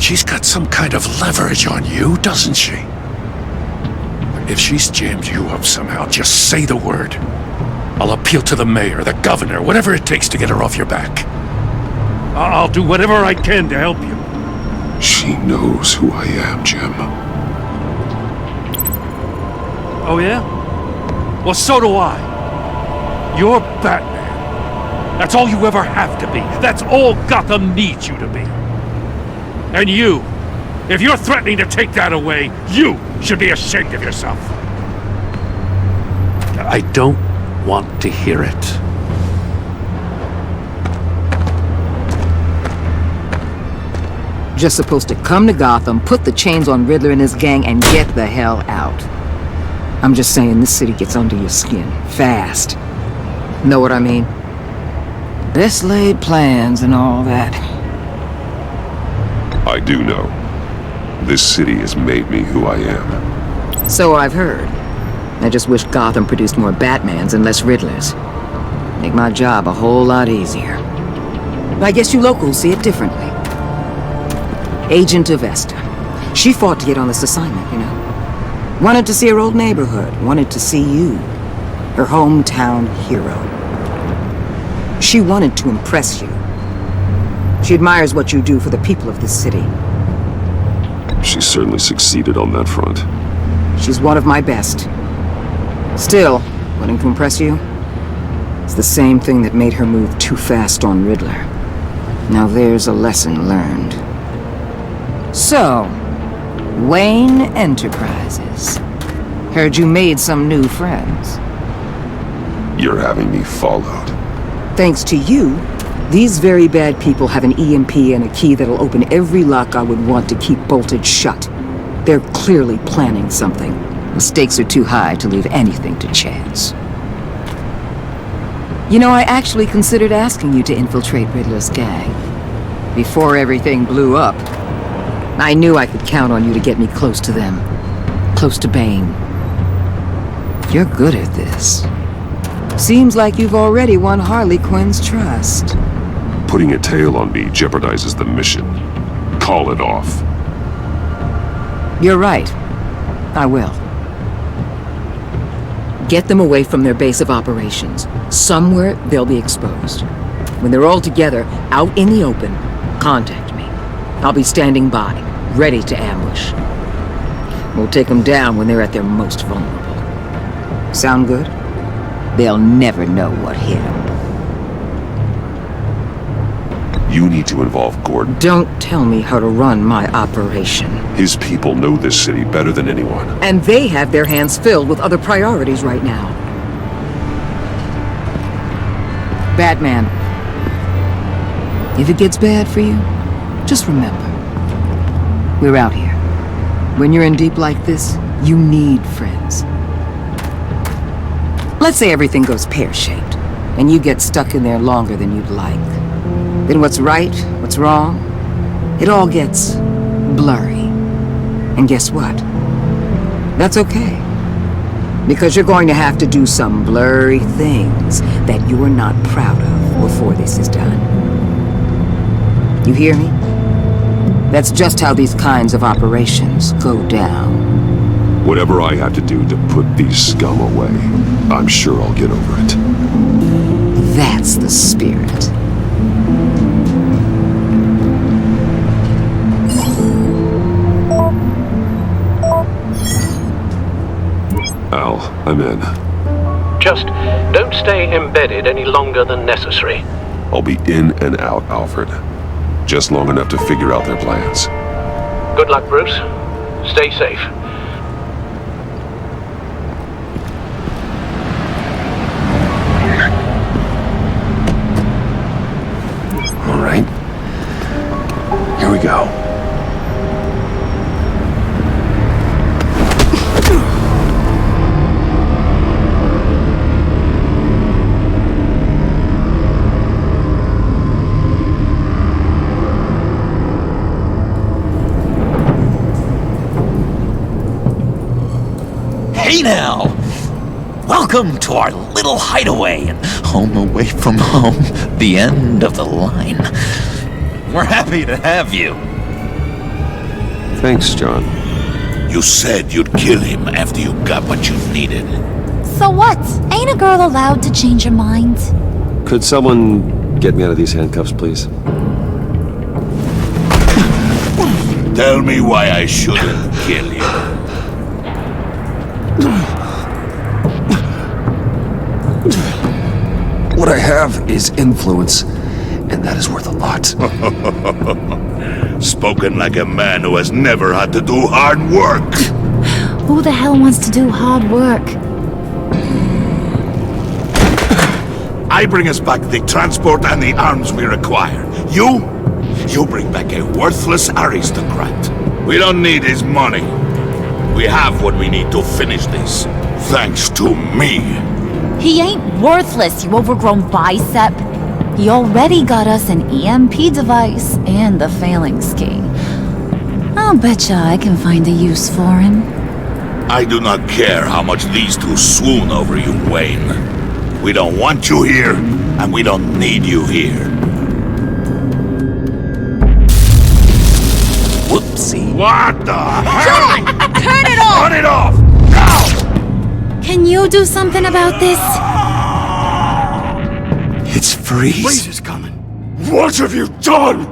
She's got some kind of leverage on you, doesn't she? If she's jammed you up somehow, just say the word. I'll appeal to the mayor, the governor, whatever it takes to get her off your back. I'll do whatever I can to help you. She knows who I am, Jim. Oh, yeah? Well, so do I. You're Batman. That's all you ever have to be. That's all Gotham needs you to be. And you, if you're threatening to take that away, you should be ashamed of yourself. I don't want to hear it. Just supposed to come to Gotham, put the chains on Riddler and his gang, and get the hell out. I'm just saying, this city gets under your skin. Fast. Know what I mean? Best laid plans and all that. I do know. This city has made me who I am. So I've heard. I just wish Gotham produced more Batmans and less Riddlers. Make my job a whole lot easier. But I guess you locals see it differently. Agent Avesta. She fought to get on this assignment, you know. Wanted to see her old neighborhood. Wanted to see you. Her hometown hero. She wanted to impress you. She admires what you do for the people of this city. She certainly succeeded on that front. She's one of my best. Still, wanting to impress you? It's the same thing that made her move too fast on Riddler. Now there's a lesson learned. So, Wayne Enterprises. Heard you made some new friends. You're having me followed. Thanks to you, these very bad people have an EMP and a key that'll open every lock I would want to keep bolted shut. They're clearly planning something. The stakes are too high to leave anything to chance. You know, I actually considered asking you to infiltrate Riddler's gang. Before everything blew up, I knew I could count on you to get me close to them. Close to Bane. You're good at this. Seems like you've already won Harley Quinn's trust. Putting a tail on me jeopardizes the mission. Call it off. You're right. I will. Get them away from their base of operations. Somewhere they'll be exposed. When they're all together, out in the open, contact me. I'll be standing by, ready to ambush. We'll take them down when they're at their most vulnerable. Sound good? They'll never know what hit them. You need to involve Gordon. Don't tell me how to run my operation. His people know this city better than anyone. And they have their hands filled with other priorities right now. Batman, if it gets bad for you, just remember, we're out here. When you're in deep like this, you need friends. Let's say everything goes pear-shaped, and you get stuck in there longer than you'd like. Then what's right, what's wrong, it all gets blurry. And guess what? That's okay. Because you're going to have to do some blurry things that you're not proud of before this is done. You hear me? That's just how these kinds of operations go down. Whatever I have to do to put these scum away, I'm sure I'll get over it. That's the spirit. Al, I'm in. Just don't stay embedded any longer than necessary. I'll be in and out, Alfred. Just long enough to figure out their plans. Good luck, Bruce. Stay safe. All right. Here we go. Hey now! Welcome to our little hideaway and home away from home, the end of the line. We're happy to have you. Thanks, John. You said you'd kill him after you got what you needed. So what? Ain't a girl allowed to change her mind? Could someone get me out of these handcuffs, please? Tell me why I shouldn't kill you. What I have is influence, and that is worth a lot. Spoken like a man who has never had to do hard work. Who the hell wants to do hard work? I bring us back the transport and the arms we require. You bring back a worthless aristocrat. We don't need his money. We have what we need to finish this, thanks to me. He ain't worthless, you overgrown bicep. He already got us an EMP device and the phalanx key. I'll betcha I can find a use for him. I do not care how much these two swoon over you, Wayne. We don't want you here, and we don't need you here. Whoopsie. What the hell? John! Turn it off! Turn it off! Now! Can you do something about this? It's Freeze. Freeze is coming. What have you done?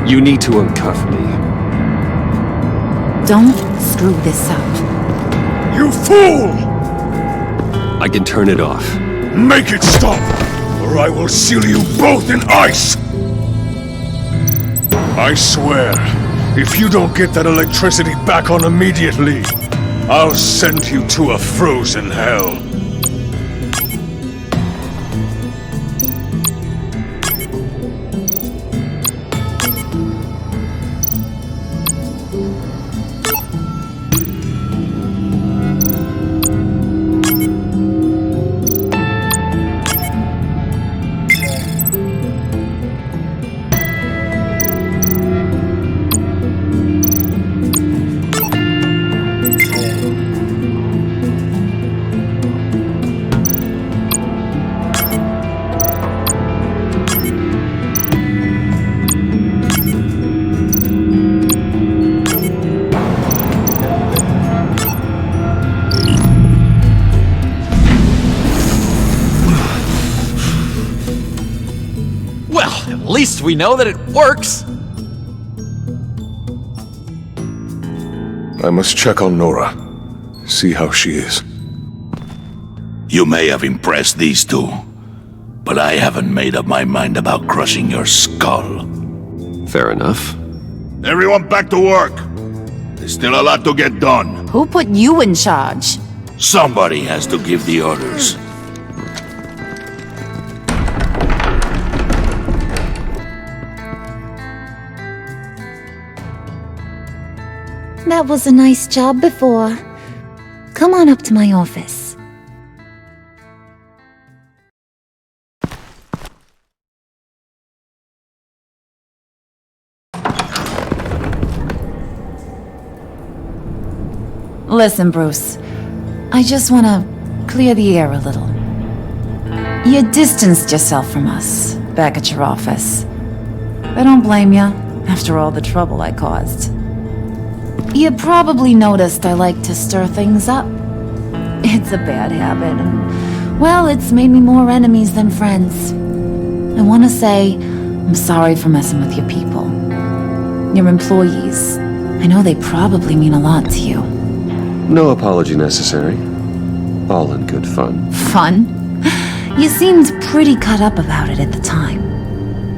You need to uncuff me. Don't screw this up. You fool! I can turn it off. Make it stop, or I will seal you both in ice! I swear, if you don't get that electricity back on immediately, I'll send you to a frozen hell. At least we know that it works. I must check on Nora. See how she is. You may have impressed these two, but I haven't made up my mind about crushing your skull. Fair enough. Everyone back to work. There's still a lot to get done. Who put you in charge? Somebody has to give the orders. That was a nice job before. Come on up to my office. Listen, Bruce. I just want to clear the air a little. You distanced yourself from us back at your office. I don't blame you, after all the trouble I caused. You probably noticed I like to stir things up. It's a bad habit, and, well, it's made me more enemies than friends. I want to say I'm sorry for messing with your people. Your employees. I know they probably mean a lot to you. No apology necessary. All in good fun. Fun? You seemed pretty cut up about it at the time.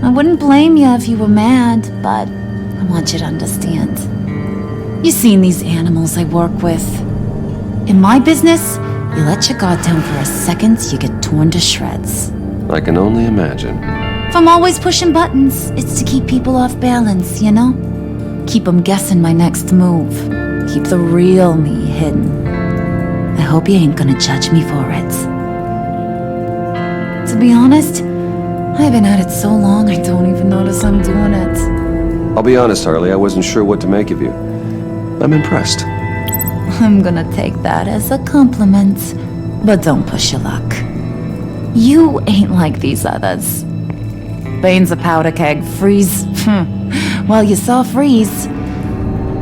I wouldn't blame you if you were mad, but I want you to understand. You've seen these animals I work with. In my business, you let your guard down for a second, you get torn to shreds. I can only imagine. If I'm always pushing buttons, it's to keep people off balance, you know? Keep them guessing my next move. Keep the real me hidden. I hope you ain't gonna judge me for it. To be honest, I've been at it so long I don't even notice I'm doing it. I'll be honest, Harley, I wasn't sure what to make of you. I'm impressed. I'm gonna take that as a compliment, but don't push your luck. You ain't like these others. Bane's a powder keg, Freeze. Well, you saw Freeze.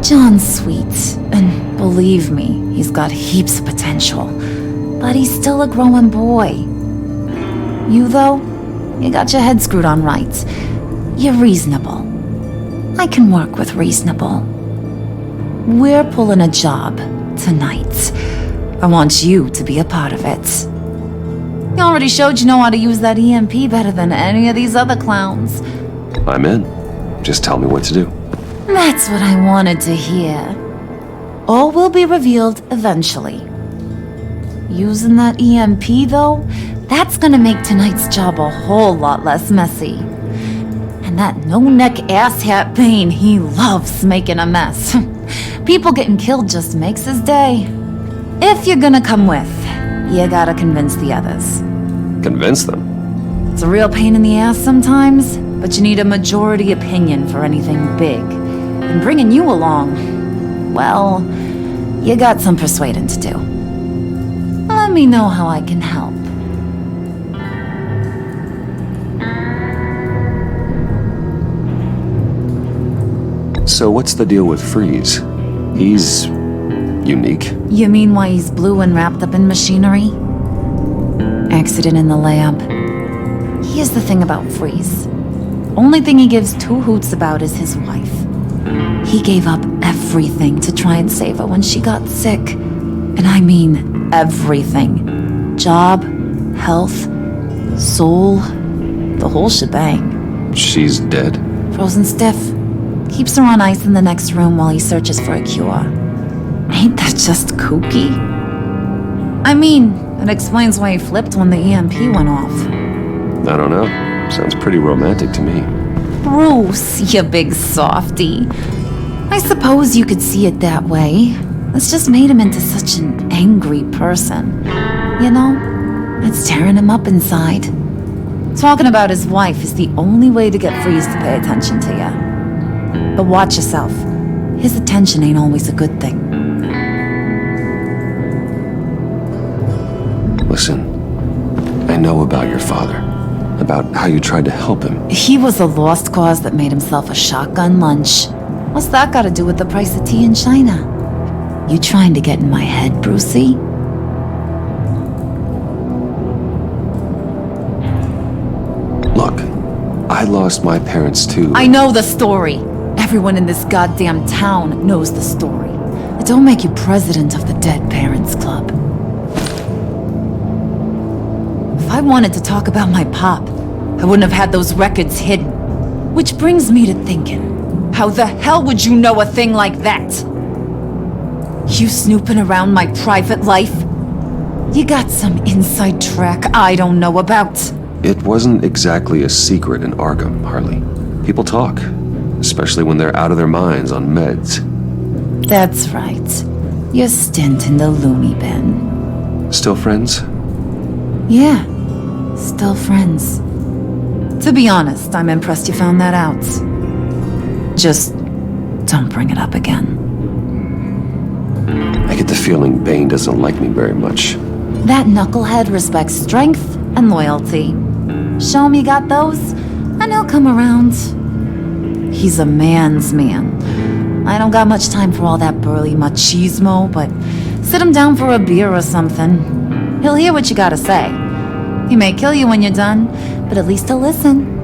John's sweet, and believe me, he's got heaps of potential. But he's still a growing boy. You, though, you got your head screwed on right. You're reasonable. I can work with reasonable. We're pulling a job, tonight. I want you to be a part of it. You already showed you know how to use that EMP better than any of these other clowns. I'm in. Just tell me what to do. That's what I wanted to hear. All will be revealed eventually. Using that EMP, though, that's gonna make tonight's job a whole lot less messy. And that no-neck asshat Bane, he loves making a mess. People getting killed just makes his day. If you're gonna come with, you gotta convince the others. Convince them? It's a real pain in the ass sometimes, but you need a majority opinion for anything big. And bringing you along, well, you got some persuading to do. Let me know how I can help. So what's the deal with Freeze? He's unique. You mean why he's blue and wrapped up in machinery? Accident in the lab. Here's the thing about Freeze. Only thing he gives two hoots about is his wife. He gave up everything to try and save her when she got sick. And I mean everything. Job, health, soul, the whole shebang. She's dead? Frozen stiff. Keeps her on ice in the next room while he searches for a cure. Ain't that just kooky? I mean, it explains why he flipped when the EMP went off. I don't know. Sounds pretty romantic to me. Bruce, you big softy. I suppose you could see it that way. It's just made him into such an angry person. You know, it's tearing him up inside. Talking about his wife is the only way to get Freeze to pay attention to you. But watch yourself. His attention ain't always a good thing. Listen, I know about your father. About how you tried to help him. He was a lost cause that made himself a shotgun lunch. What's that got to do with the price of tea in China? You trying to get in my head, Brucey? Look, I lost my parents too. I know the story. Everyone in this goddamn town knows the story. It don't make you president of the Dead Parents Club. If I wanted to talk about my pop, I wouldn't have had those records hidden. Which brings me to thinking, how the hell would you know a thing like that? You snooping around my private life? You got some inside track I don't know about. It wasn't exactly a secret in Arkham, Harley. People talk, especially when they're out of their minds on meds. That's right. Your stint in the loony bin. Still friends? Yeah, still friends. To be honest, I'm impressed you found that out. Just don't bring it up again. I get the feeling Bane doesn't like me very much. That knucklehead respects strength and loyalty. Show him you got those, and he'll come around. He's a man's man. I don't got much time for all that burly machismo, but sit him down for a beer or something. He'll hear what you gotta say. He may kill you when you're done, but at least he'll listen.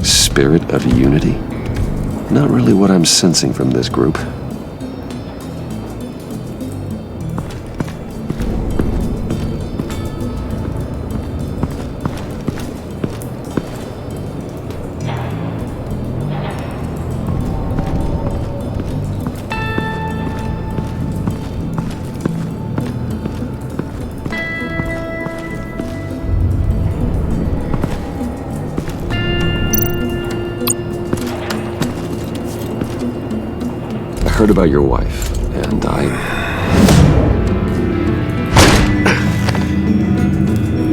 Spirit of unity? Not really what I'm sensing from this group. I heard about your wife, and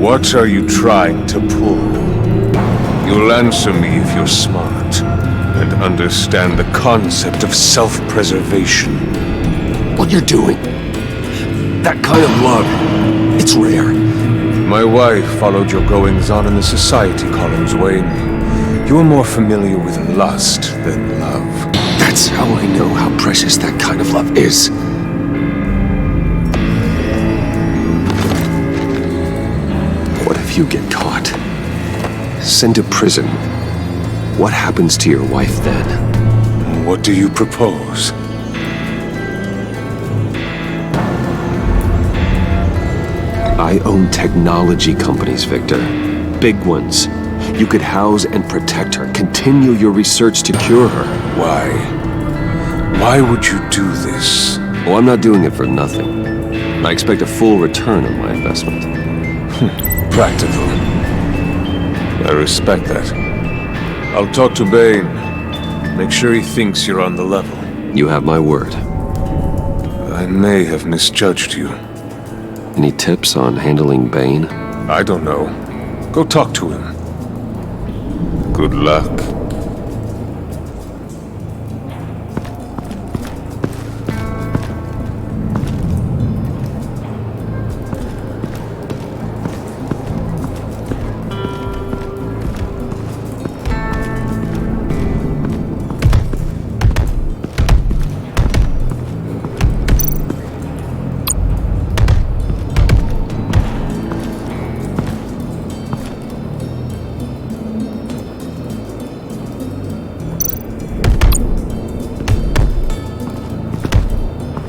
What are you trying to pull? You'll answer me if you're smart. and understand the concept of self-preservation. What you're doing, that kind of love, it's rare. My wife followed your goings-on in the society columns, Wayne. You are more familiar with lust than love. That's how I know how precious that kind of love is. What if you get caught? Sent to prison. What happens to your wife then? What do you propose? I own technology companies, Victor. Big ones. You could house and protect her, continue your research to cure her. Why? Why would you do this? Oh, I'm not doing it for nothing. I expect a full return on my investment. Practical. I respect that. I'll talk to Bane. Make sure he thinks you're on the level. You have my word. I may have misjudged you. Any tips on handling Bane? I don't know. Go talk to him. Good luck.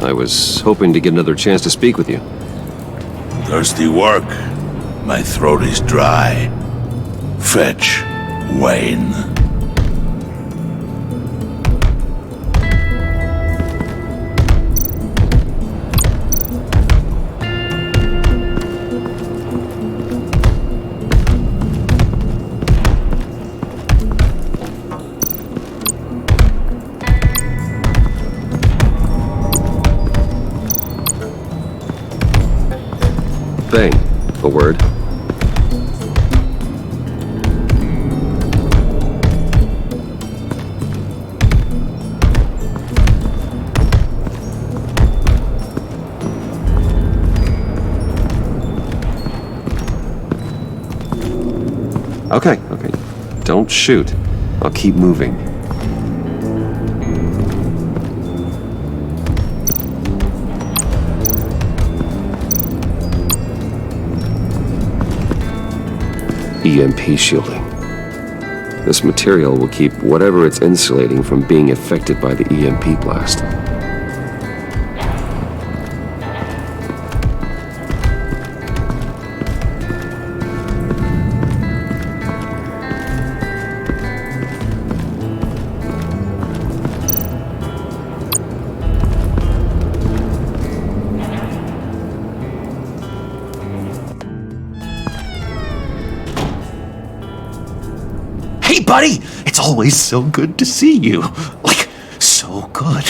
I was hoping to get another chance to speak with you. Thirsty work. My throat is dry. Fetch, Wayne. Bane, a word. Okay. Don't shoot. I'll keep moving. EMP shielding. This material will keep whatever it's insulating from being affected by the EMP blast. Hey, buddy! It's always so good to see you. Like, so good.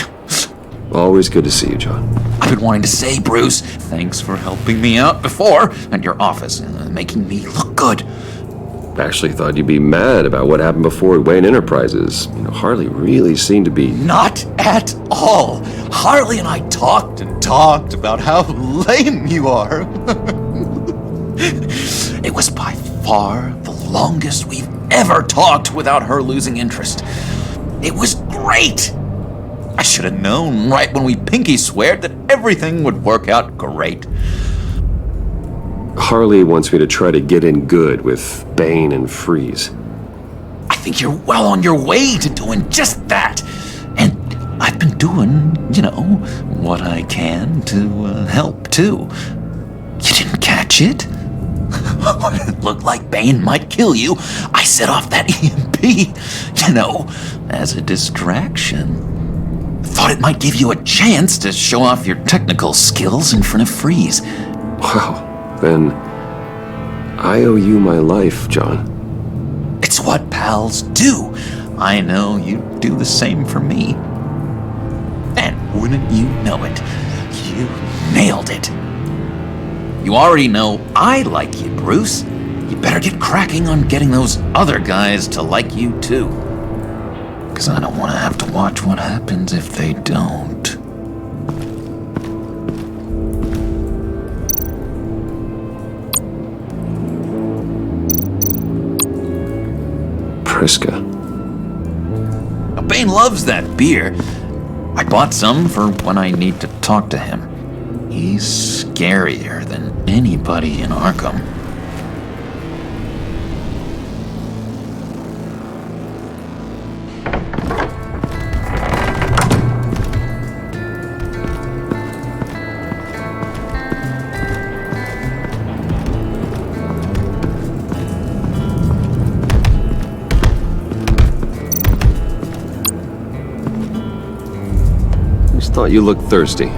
Always good to see you, John. I've been wanting to say, Bruce, thanks for helping me out before at your office and making me look good. Actually thought you'd be mad about what happened before Wayne Enterprises. You know, Harley really seemed to be... Not at all. Harley and I talked about how lame you are. It was by far the longest we've ever talked without her losing interest. It was great. I should have known right when we pinky sweared that everything would work out great. Harley wants me to try to get in good with Bane and Freeze. I think you're well on your way to doing just that. And I've been doing, what I can to help too. You didn't catch it? When it looked like Bane might kill you, I set off that EMP, as a distraction. Thought it might give you a chance to show off your technical skills in front of Freeze. Wow, then I owe you my life, John. It's what pals do. I know you'd do the same for me. And wouldn't you know it, you nailed it. You already know I like you, Bruce. You better get cracking on getting those other guys to like you too. because I don't want to have to watch what happens if they don't. Priska. Bane loves that beer. I bought some for when I need to talk to him. He's scarier than anybody in Arkham. Thought you looked thirsty.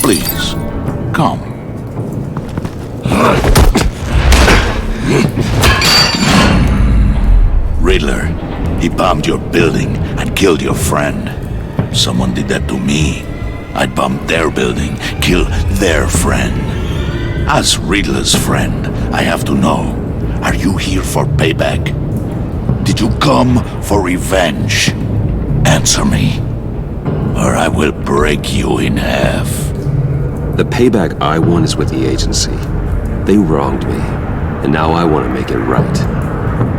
Please, come. Riddler, he bombed your building and killed your friend. Someone did that to me. I'd bomb their building, kill their friend. As Riddler's friend, I have to know. Are you here for payback? Did you come for revenge? Answer me, or I will break you in half. The payback I want is with the agency. They wronged me, and now I want to make it right.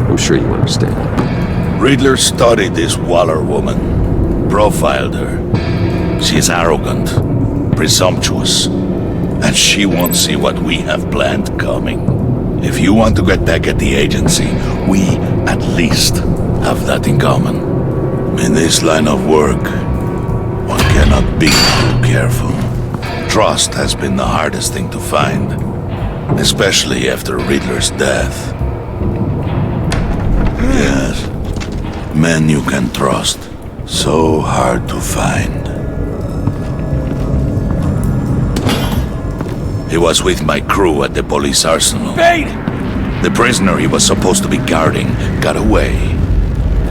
I'm sure you understand. Riddler studied this Waller woman, profiled her. She is arrogant, presumptuous, and she won't see what we have planned coming. If you want to get back at the agency, we, at least, have that in common. In this line of work, one cannot be too careful. Trust has been the hardest thing to find, especially after Riddler's death. Yes, men you can trust, so hard to find. He was with my crew at the police arsenal. Bane! The prisoner he was supposed to be guarding got away.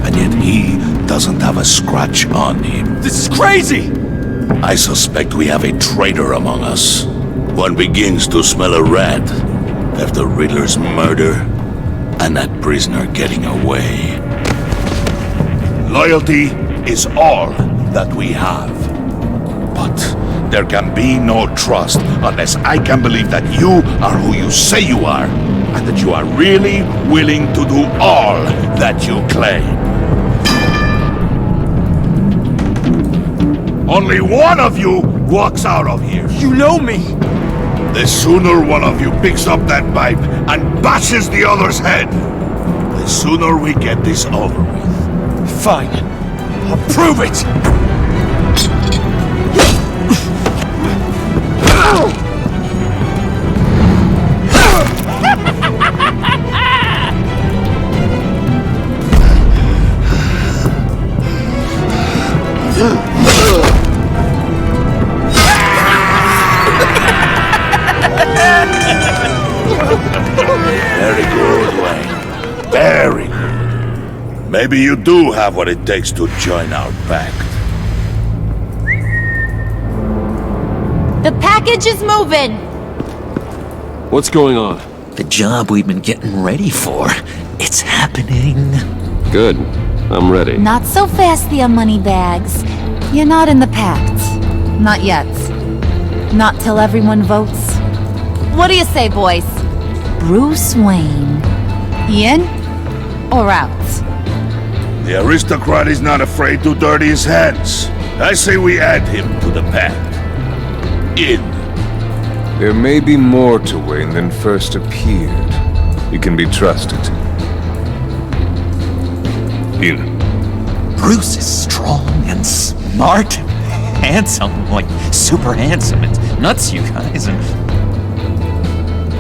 And yet he doesn't have a scratch on him. This is crazy! I suspect we have a traitor among us. One begins to smell a rat after Riddler's murder and that prisoner getting away. Loyalty is all that we have. But there can be no trust unless I can believe that you are who you say you are, and that you are really willing to do all that you claim. Only one of you walks out of here. You know me! The sooner one of you picks up that pipe and bashes the other's head, the sooner we get this over with. Fine. I'll prove it! Very good, Wayne. Very good. Maybe you do have what it takes to join our pact. The package is moving! What's going on? The job we've been getting ready for. It's happening. Good. I'm ready. Not so fast, the Moneybags. You're not in the Pact. Not yet. Not till everyone votes. What do you say, boys? Bruce Wayne. In or out? The aristocrat is not afraid to dirty his hands. I say we add him to the pact. In. There may be more to Wayne than first appeared. He can be trusted. In. Bruce is strong and smart, handsome, like super handsome. It's nuts, you guys. And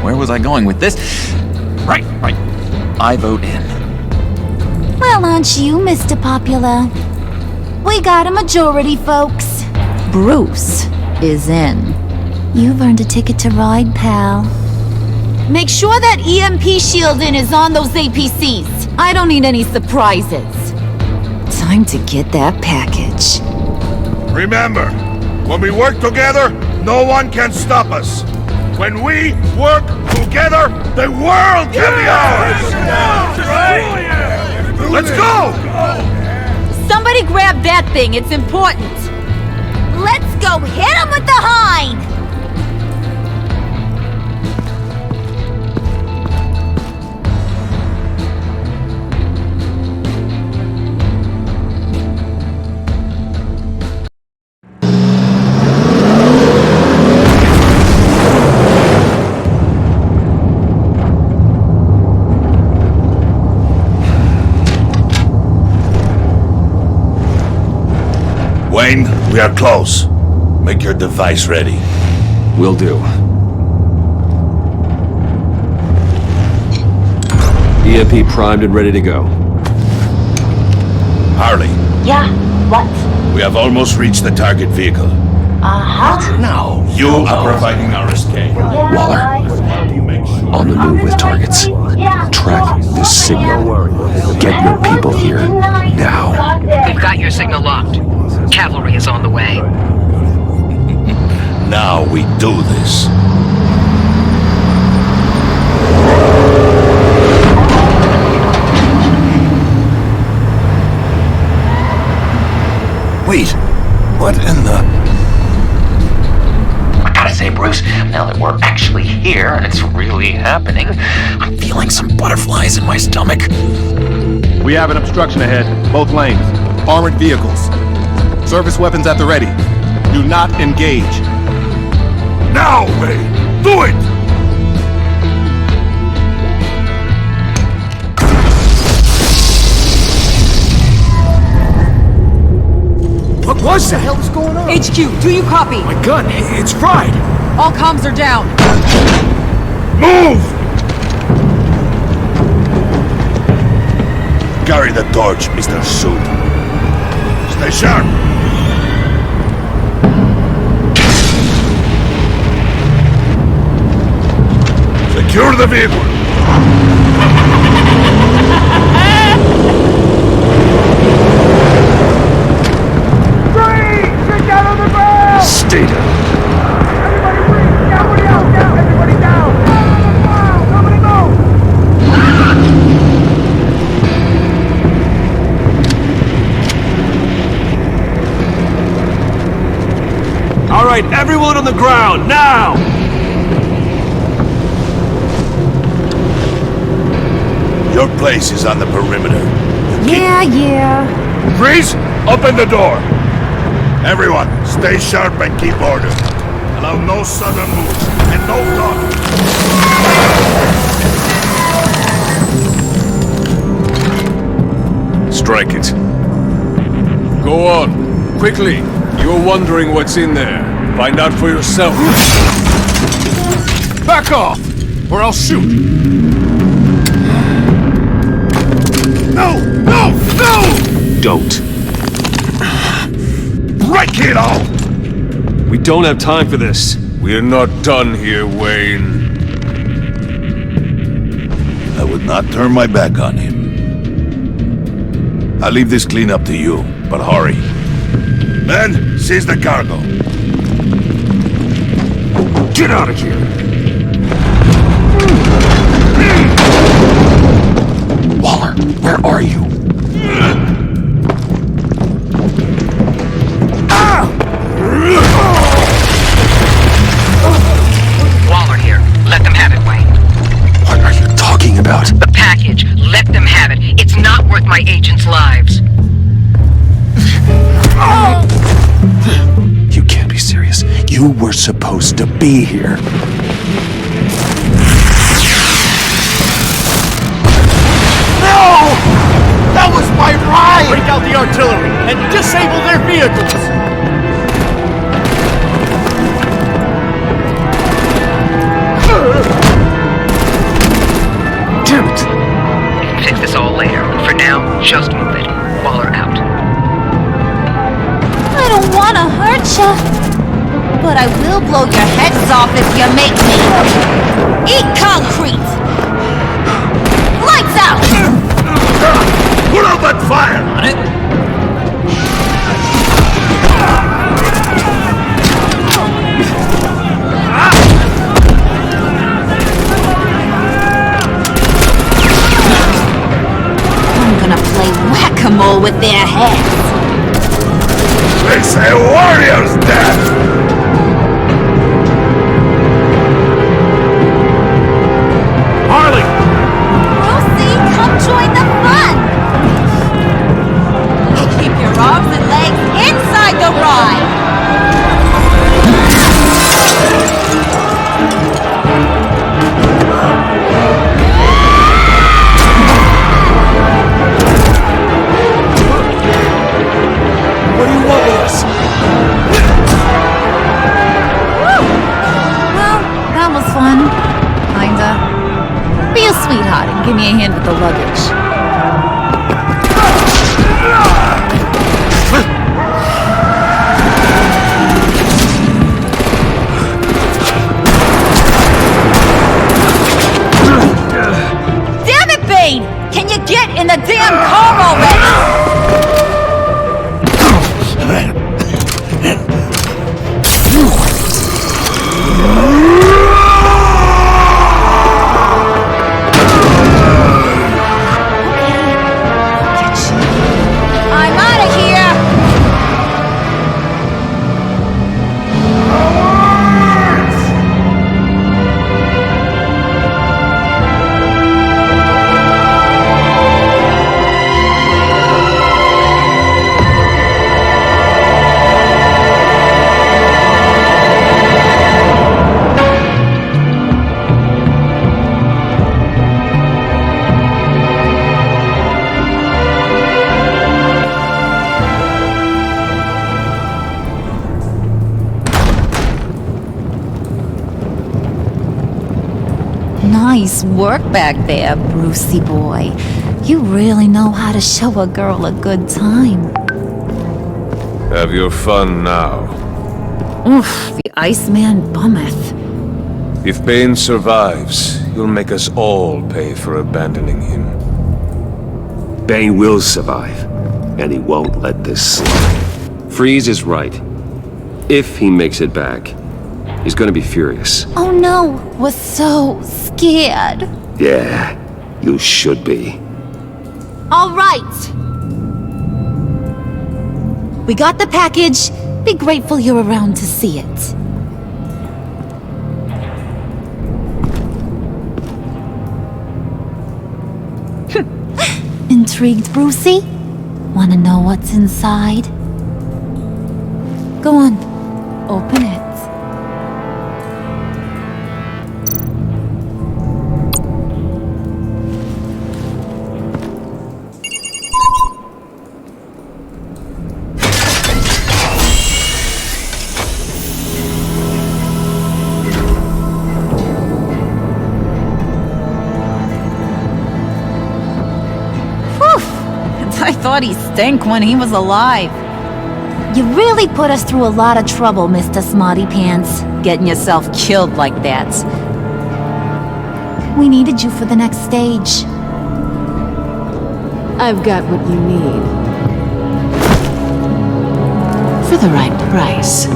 where was I going with this? Right. I vote in. Well, aren't you, Mr. Popular? We got a majority, folks. Bruce is in. You've earned a ticket to ride, pal. Make sure that EMP shielding is on those APCs. I don't need any surprises. Time to get that package. Remember, when we work together, no one can stop us. When we work together, the world can be ours! Let's go! Somebody grab that thing, it's important. Let's go hit him with the hind! Wayne, we are close. Make your device ready. Will do. EMP primed and ready to go. Harley. Yeah, what? We have almost reached the target vehicle. Uh-huh. Now, you are providing our escape. Waller, on the move with targets. Track this signal. Get your people here, now. We've got your signal locked. Cavalry is on the way. Now we do this. Wait, what in the... I gotta say, Bruce, now that we're actually here and it's really happening, I'm feeling some butterflies in my stomach. We have an obstruction ahead, both lanes. Armored vehicles. Service weapons at the ready. Do not engage. Now, Wayne! Do it! What was that? What the hell is going on? HQ, do you copy? My gun, it's fried. All comms are down. Move! Carry the torch, Mr. Suit. Stay sharp! Secure the vehicle! Stay down. Everybody breathe! Everybody out! Down! Everybody down! Somebody move! All right, everyone on the ground, now! Your place is on the perimeter. Yeah. Freeze! Open the door! Everyone, stay sharp and keep order. Allow no sudden moves and no talk. Strike it. Go on. Quickly. You're wondering what's in there. Find out for yourself. Back off! Or I'll shoot! No! No! No! Don't. Break it all! We don't have time for this. We're not done here, Wayne. I would not turn my back on him. I'll leave this clean up to you, but hurry. Men, seize the cargo. Get out of here! Waller, where are you? Waller here. Let them have it, Wayne. What are you talking about? The package. Let them have it. It's not worth my agents' lives. You can't be serious. You were supposed to be here. No! That was my ride! Break out the artillery and disable their vehicles! Damn it! We can fix this all later. For now, just move it. Waller out. I don't want to hurt you, but I will blow your heads off if you make me. Eat concrete! Lights out! Put out that fire! On it! hole with their heads. It's a warrior's death! Harley! Lucy, come join the fun! Keep your arms and legs inside the ride! What do you want with us? Well, that was fun. Kinda. Be a sweetheart and give me a hand with the luggage. Damn it, Bane! Can you get in the damn car already? I'm out of here! Nice work back there, Brucey boy. You really know how to show a girl a good time. Have your fun now. Oof, the Iceman bummeth. If Bane survives, you'll make us all pay for abandoning him. Bane will survive, and he won't let this slide. Freeze is right. If he makes it back, he's gonna be furious. Oh no, we're so scared. Yeah, you should be. All right. We got the package. Be grateful you're around to see it. Intrigued, Brucey? Wanna know what's inside? Go on, open it. I thought he stank when he was alive. You really put us through a lot of trouble, Mr. Smarty Pants, getting yourself killed like that. We needed you for the next stage. I've got what you need. For the right price.